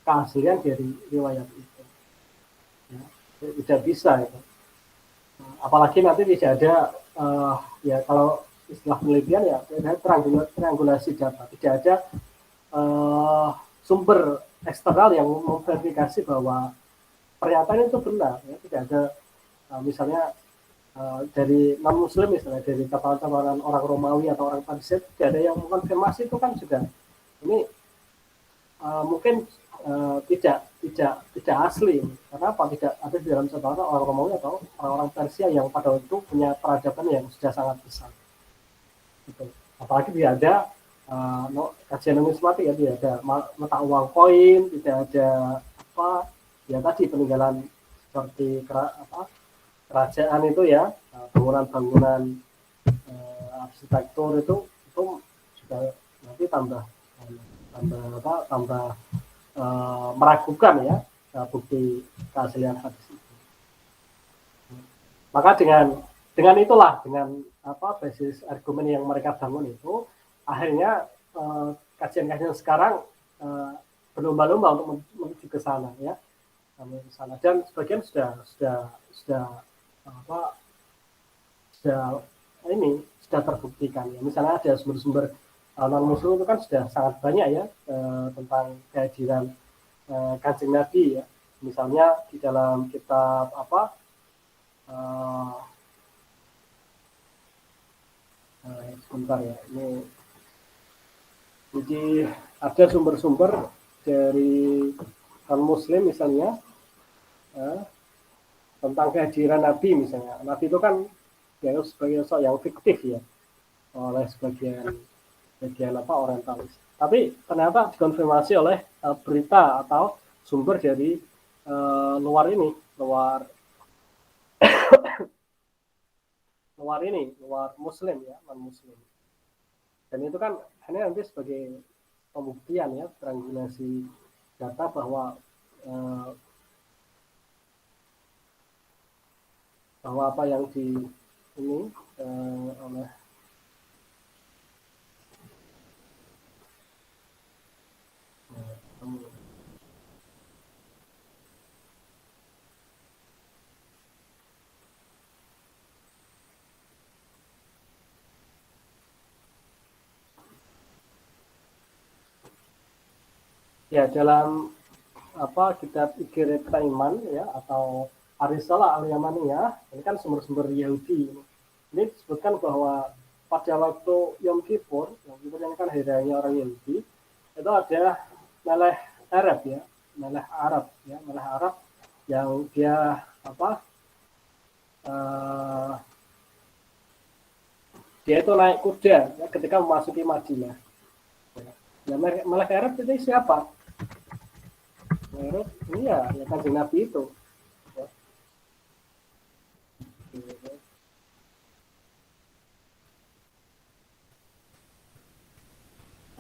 keaslian dari riwayat itu. Ya, tidak bisa itu. Apalagi nanti tidak ada ya kalau istilah penelitian ya triangulasi data, tidak ada sumber eksternal yang memverifikasi bahwa pernyataan itu benar ya. Tidak ada misalnya dari non muslim misalnya, dari catatan orang Romawi atau orang Parsi, tidak ada yang mengkonfirmasi itu kan juga ini mungkin tidak asli, karena apa, tidak ada di dalam catatan orang Romawi atau orang-orang Persia yang pada waktu itu punya peradaban yang sudah sangat besar gitu. Apalagi tidak ada kajian numismatik ya, tidak ada mata uang koin, tidak ada apa ya tadi peninggalan seperti kerajaan itu ya, bangunan-bangunan arsitektur itu juga nanti tambah meragukan ya bukti keaslian hadis itu. Maka dengan itulah, dengan basis argumen yang mereka bangun itu, akhirnya kajian-kajian sekarang berlomba-lomba untuk menuju ke sana ya, dan sebagian sudah terbuktikan ya. Misalnya ada sumber-sumber non muslim itu kan sudah sangat banyak ya tentang kehadiran Kanjeng Nabi ya. Misalnya di dalam kitab sebentar ya, ini jadi ada sumber-sumber dari non muslim misalnya tentang kehadiran Nabi misalnya. Nabi itu kan ya sebagai sosok yang fiktif ya oleh sebagian orientalis. Tapi ternyata dikonfirmasi oleh berita atau sumber dari luar muslim ya, non muslim. Dan itu kan hanya nanti sebagai pembuktian ya, triangulasi data bahwa apa yang oleh ya dalam kitab Ikiret Iman ya, atau Arisalah al-Yamaniyah, ini kan sumber-sumber Yahudi. Ini disebutkan bahwa pada waktu Yom Kippur yang kan hari raya orang Yahudi, itu ada meleh Arab yang dia dia itu naik kuda ya, ketika memasuki Madinah. Ya, meleh Arab itu siapa? Arab ini ya Kanjeng Nabi itu. Ya.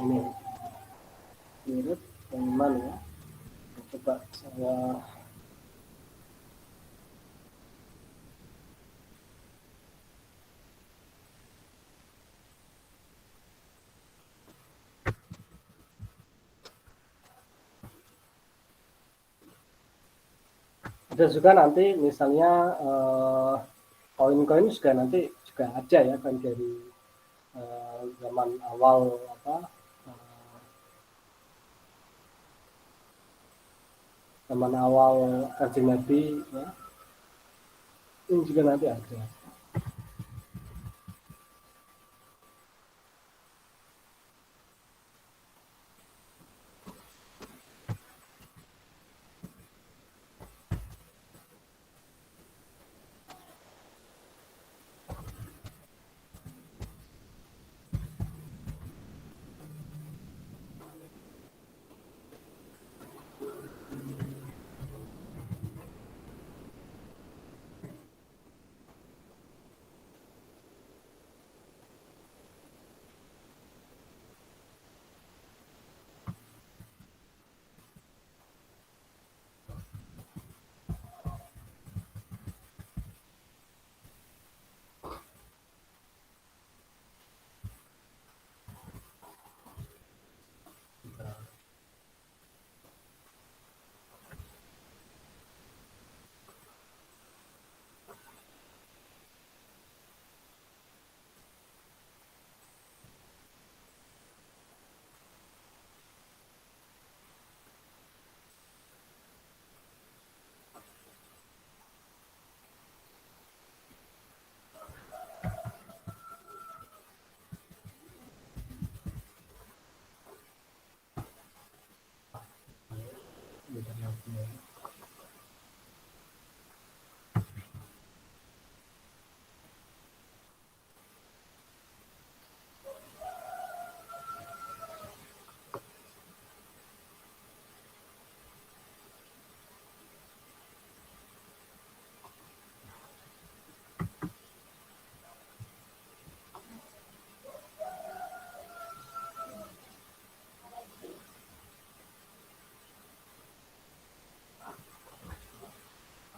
Ini mirip yang mana ya? Coba saya ada juga nanti misalnya koin-koin juga nanti juga ada ya kan dari zaman awal Kanjeng Nabi ya, ini juga nanti ada.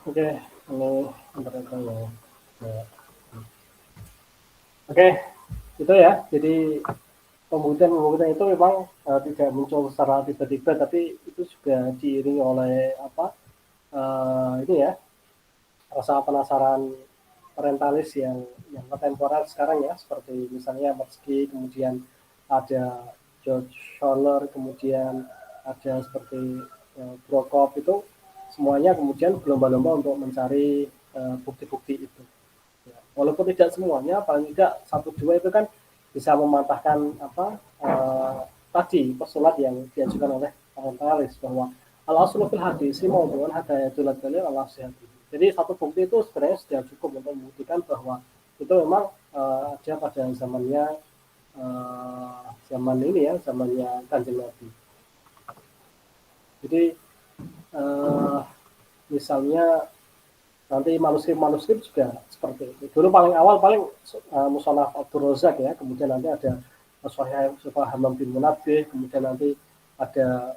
Oke, ini internetannya. Ya. Oke, itu ya. Jadi pembuktian itu memang tidak muncul secara tiba-tiba, tapi itu juga diiringi oleh apa? Ini ya, rasa penasaran orientalis yang kontemporer sekarang ya, seperti misalnya Mersky, kemudian ada George Scholler, kemudian ada seperti Prokop, itu semuanya kemudian berlomba-lomba untuk mencari bukti-bukti itu. Ya, walaupun tidak semuanya, paling tidak satu dua itu kan bisa mematahkan apa tadi postulat yang diajukan oleh orientalis bahwa al aslu fil hadis maudhu'un hatta yadullu dalil ala sihhatihi. Jadi satu bukti itu sebenarnya sudah cukup untuk membuktikan bahwa itu memang ada pada zamannya zaman ini ya, zamannya Kanjeng Nabi. Jadi misalnya nanti manuskrip juga seperti itu. Dulu paling awal Musonaf Abdul Razak ya, kemudian nanti ada Sahih Hamam bin Munabbih, kemudian nanti ada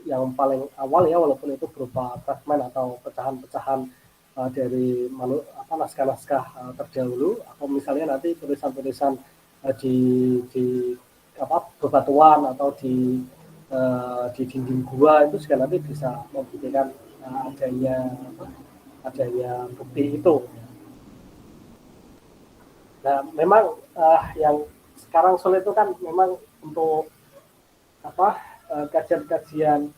yang paling awal ya, walaupun itu berupa fragmen atau pecahan-pecahan dari naskah-naskah terdahulu, atau misalnya nanti tulisan-tulisan di bebatuan atau di dinding gua, itu juga nanti bisa membuktikan adanya bukti itu. Nah, memang yang sekarang sulit itu kan memang untuk kajian-kajian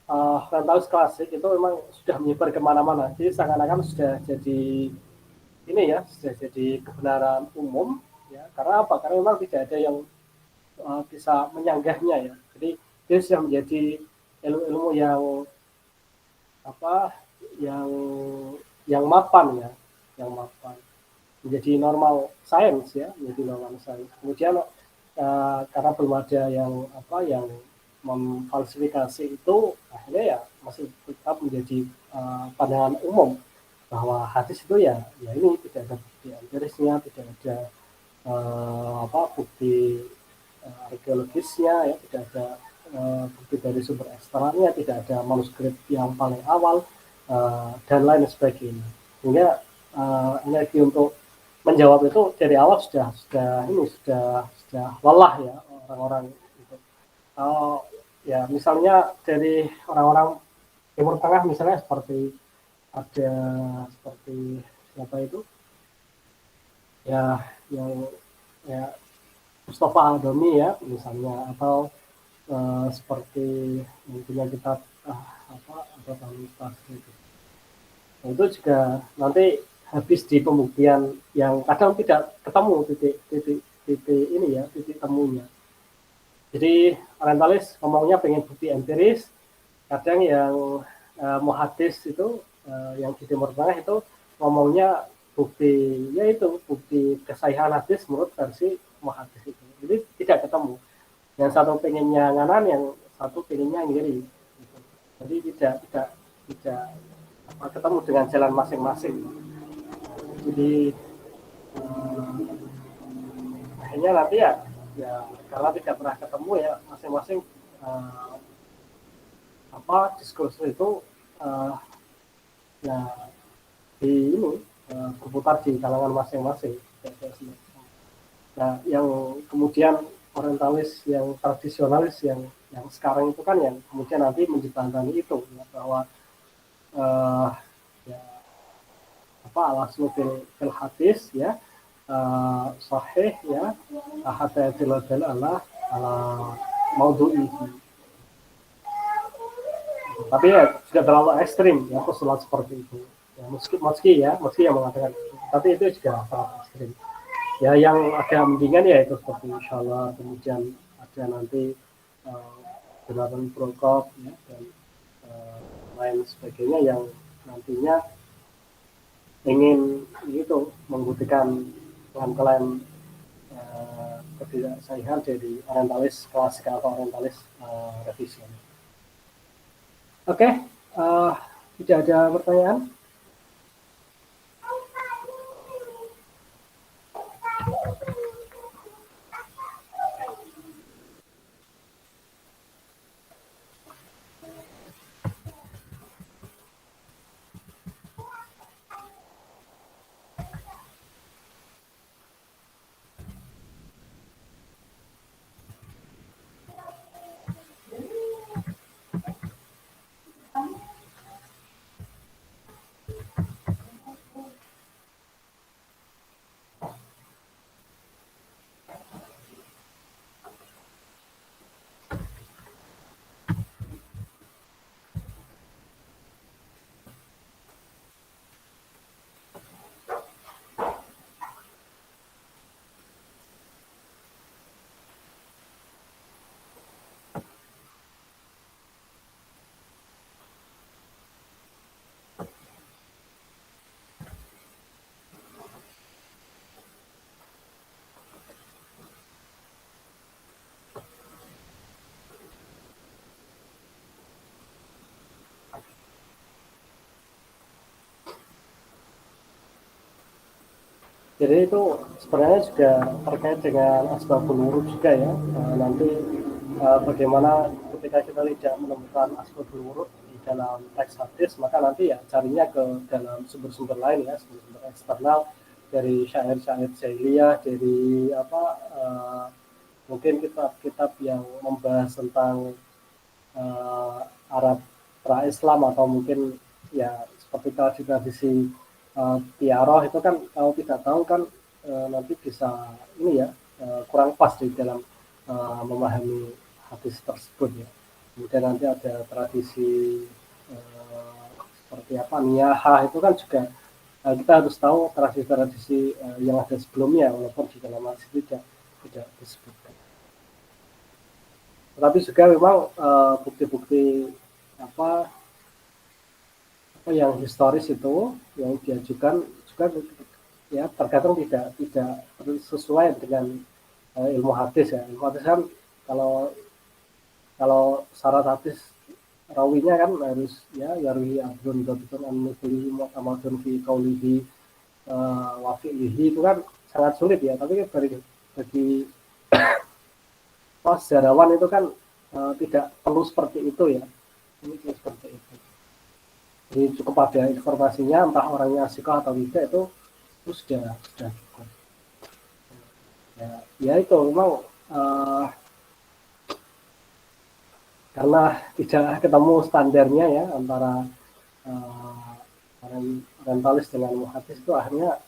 orientalis klasik itu memang sudah menyebar kemana-mana. Jadi seakan-akan sudah jadi ini ya, sudah jadi kebenaran umum ya. Karena apa? Karena memang tidak ada yang bisa menyanggahnya ya. Jadi dia sudah menjadi ilmu-ilmu yang yang mapan ya, yang mapan menjadi normal science ya, menjadi normal science. Kemudian karena belum ada yang memfalsifikasi itu, akhirnya ya masih tetap menjadi pandangan umum bahwa hadis itu ya ini tidak ada bukti empirisnya, tidak ada bukti arkeologisnya ya, tidak ada bukti dari sumber eksternalnya, tidak ada manuskrip yang paling awal dan lain sebagainya. Sehingga energi untuk menjawab itu dari awal sudah lelah ya orang-orang itu. Ya misalnya dari orang-orang Timur Tengah misalnya seperti siapa itu ya, yang ya Mustafa Al-Domi ya misalnya, atau seperti punya kitab itu. Nah, itu juga nanti habis di pembuktian yang kadang tidak ketemu titik ini ya, titik temunya. Jadi orientalis ngomongnya pengen bukti empiris, kadang yang muhadis itu yang di Timur Tengah itu ngomongnya bukti, yaitu bukti kesahihan hadis menurut versi muhadis itu. Jadi tidak ketemu. Yang satu pengennya nganan, yang satu pengennya ngiri. Gitu. Jadi tidak ketemu dengan jalan masing-masing. Jadi akhirnya nanti ya karena tidak pernah ketemu ya, masing-masing diskursus itu di ini berputar di kalangan masing-masing. Nah, yang kemudian orientalis yang tradisionalis yang sekarang itu kan yang kemudian nanti menjembatani itu ya, bahwa al-aslu fil hadis ya, sahih ya, hatta yadullu ala maudhu'ihi. Tapi ya juga terlalu ekstrim ya postulat seperti itu. Ya, meski yang mengatakan itu. Tapi itu juga sangat ekstrim. Ya yang agak mendingan ya itu seperti insyaallah, kemudian ada nanti Jonathan Prokop ya, dan lain sebagainya yang nantinya ingin itu membuktikan klaim ketidaksahihan dari orientalis klasik atau orientalis revision. Oke, tidak ada pertanyaan? Jadi itu sebenarnya juga terkait dengan asbabun nurud juga ya. Nanti bagaimana ketika kita tidak menemukan asbabun nurud di dalam teks hadis, maka nanti ya carinya ke dalam sumber-sumber lain ya, sumber-sumber eksternal dari syair-syair jahiliyah, dari apa mungkin kitab-kitab yang membahas tentang Arab pra-Islam, atau mungkin ya seperti tradisi tiaroh itu kan, kalau tidak tahu kan nanti bisa ini ya kurang pas di dalam memahami hadis tersebut ya. Kemudian nanti ada tradisi seperti apa niyahah, itu kan juga kita harus tahu tradisi-tradisi yang ada sebelumnya, walaupun di dalam hadis tidak disebutkan. Tetapi juga memang bukti-bukti apa yang historis itu yang diajukan juga ya terkadang tidak sesuai dengan ilmu hadis ya. Ilmu hadis kan kalau syarat hadis rawinya kan harus ya yarwi abdun dhabitun an mithlihi mu'tamadun fi qaulihi wa fi'lihi, itu kan sangat sulit ya. Tapi bagi sejarawan itu kan tidak perlu seperti itu ya. Ini seperti itu. Jadi cukup ada informasinya, entah orangnya sikoh atau tidak, itu sudah cukup. Ya itu memang karena tidak ketemu standarnya ya antara orientalis dengan muhadis, itu akhirnya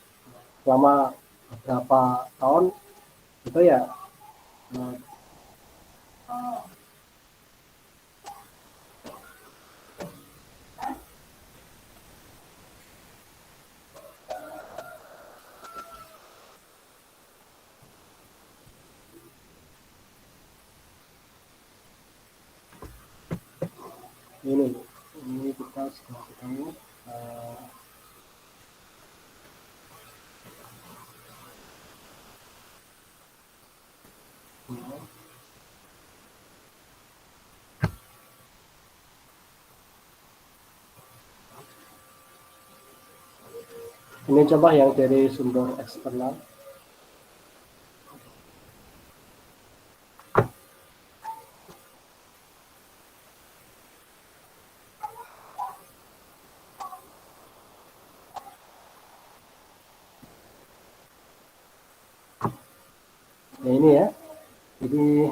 selama beberapa tahun itu ya ini kita sudah ketemu ini coba yang dari sumber eksternal. Ya ini ya, jadi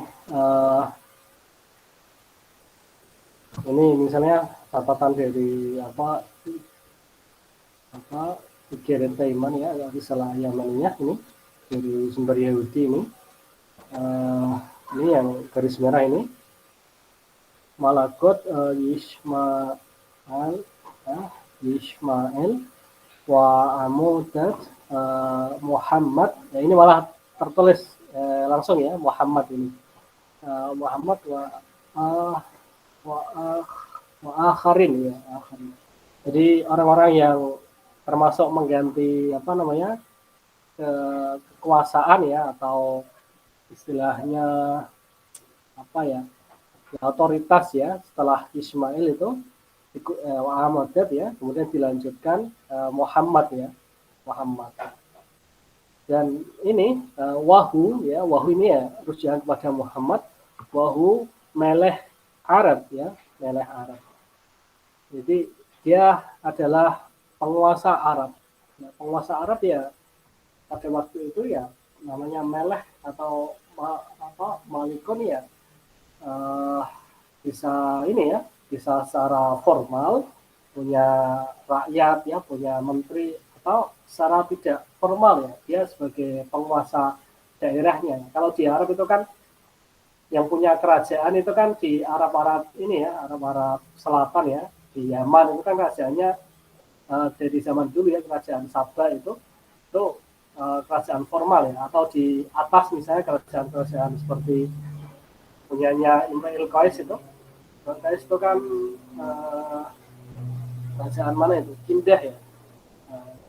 ini misalnya catatan dari apa Pikiran Taiman ya, dari salah Yamaniyah ini dari sumber Yahudi ini. Ini yang garis merah ini Malakot Yishmael wa Amudat Muhammad. Ya, ini malah tertulis langsung ya Muhammad ini. Muhammad wa akharin ya, akharin. Jadi orang-orang yang termasuk mengganti apa namanya kekuasaan ya, atau istilahnya apa ya, otoritas ya setelah Ismail itu Muhammad ya, kemudian dilanjutkan Muhammad ya, Muhammad. Dan ini wahu ini ya rujukan kepada Muhammad, wahu meleh Arab ya, meleh Arab. Jadi dia adalah penguasa Arab. Nah, penguasa Arab ya pada waktu itu ya namanya meleh atau malikun ya, bisa ini ya, bisa secara formal punya rakyat ya, punya menteri, atau secara tidak formal ya dia sebagai penguasa daerahnya. Kalau di Arab itu kan yang punya kerajaan itu kan di Arab ini ya, Arab Selatan ya, di Yaman itu kan kerajaannya dari zaman dulu ya, kerajaan Sabah itu kerajaan formal ya, atau di atas misalnya kerajaan seperti punyanya Imrul Qais itu. Qais itu kan kerajaan mana itu? Kindah ya.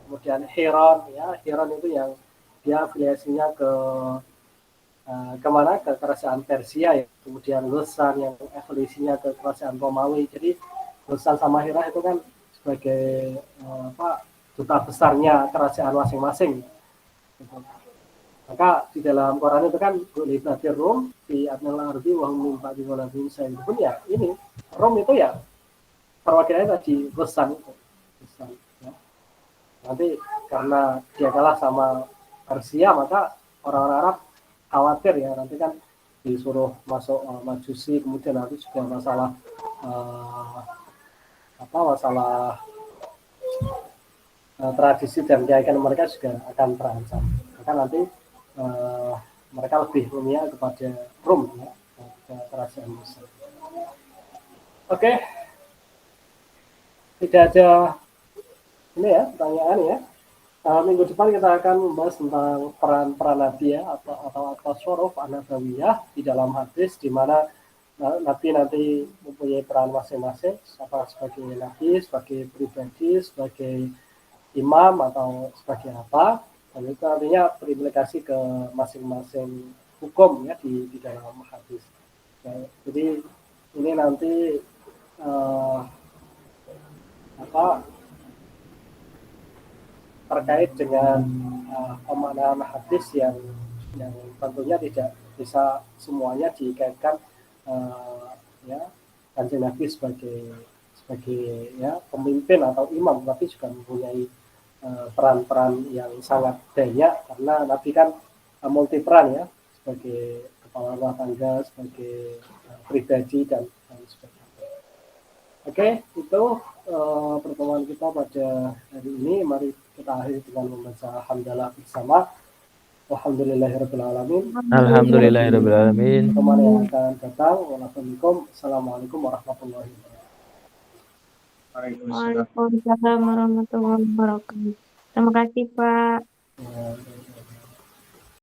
Kemudian Heron ya, Heron itu yang dia afiliasinya ke kemana? Ke kerajaan Persia ya. Kemudian Ghassan yang afiliasinya ke kerajaan Romawi. Jadi Ghassan sama Hirah itu kan sebagai duta besarnya kerajaan masing-masing. Gitu. Maka di dalam Quran itu kan Libatir Rum di Adnal Arbi wa hum min ba'di ghalabihim itu pun ya ini Rum itu ya perwakilannya tadi Ghassan itu. Ghassan, ya. Nanti karena dia kalah sama Persia maka orang-orang Arab khawatir ya nanti kan disuruh masuk Majusi, kemudian nanti juga masalah masalah tradisi dan keyakinan mereka juga akan terancam. Maka nanti mereka lebih memihak kepada Rum ya, ke kerajaan Mesir. Oke, tidak ada ini ya pertanyaan ya. Minggu depan kita akan membahas tentang peran Nabi ya atau tasawuf an-nabawiyah di dalam hadis, di mana Nabi nanti mempunyai peran masing-masing, sebagai Nabi, sebagai pribadi, sebagai imam atau sebagai apa, dan itu artinya berimplikasi ke masing-masing hukum ya di dalam hadis. Ya, jadi ini nanti terkait dengan pemaknaan hadis yang tentunya tidak bisa semuanya dikaitkan ya Kanjeng Nabi sebagai ya pemimpin atau imam, tapi juga mempunyai peran-peran yang sangat banyak karena Nabi kan multi peran ya, sebagai kepala rumah tangga, sebagai pribadi dan sebagainya. Oke, itu pertemuan kita pada hari ini. Mari kita akhiri dengan membaca hamdalah bersama. Alhamdulillahirabbil alamin. Alhamdulillahirabbil alamin. Pertemuan yang akan datang. Wassalamualaikum warahmatullahi wabarakatuh. Waalaikumsalam warahmatullahi wabarakatuh. Terima kasih Pak. Ya,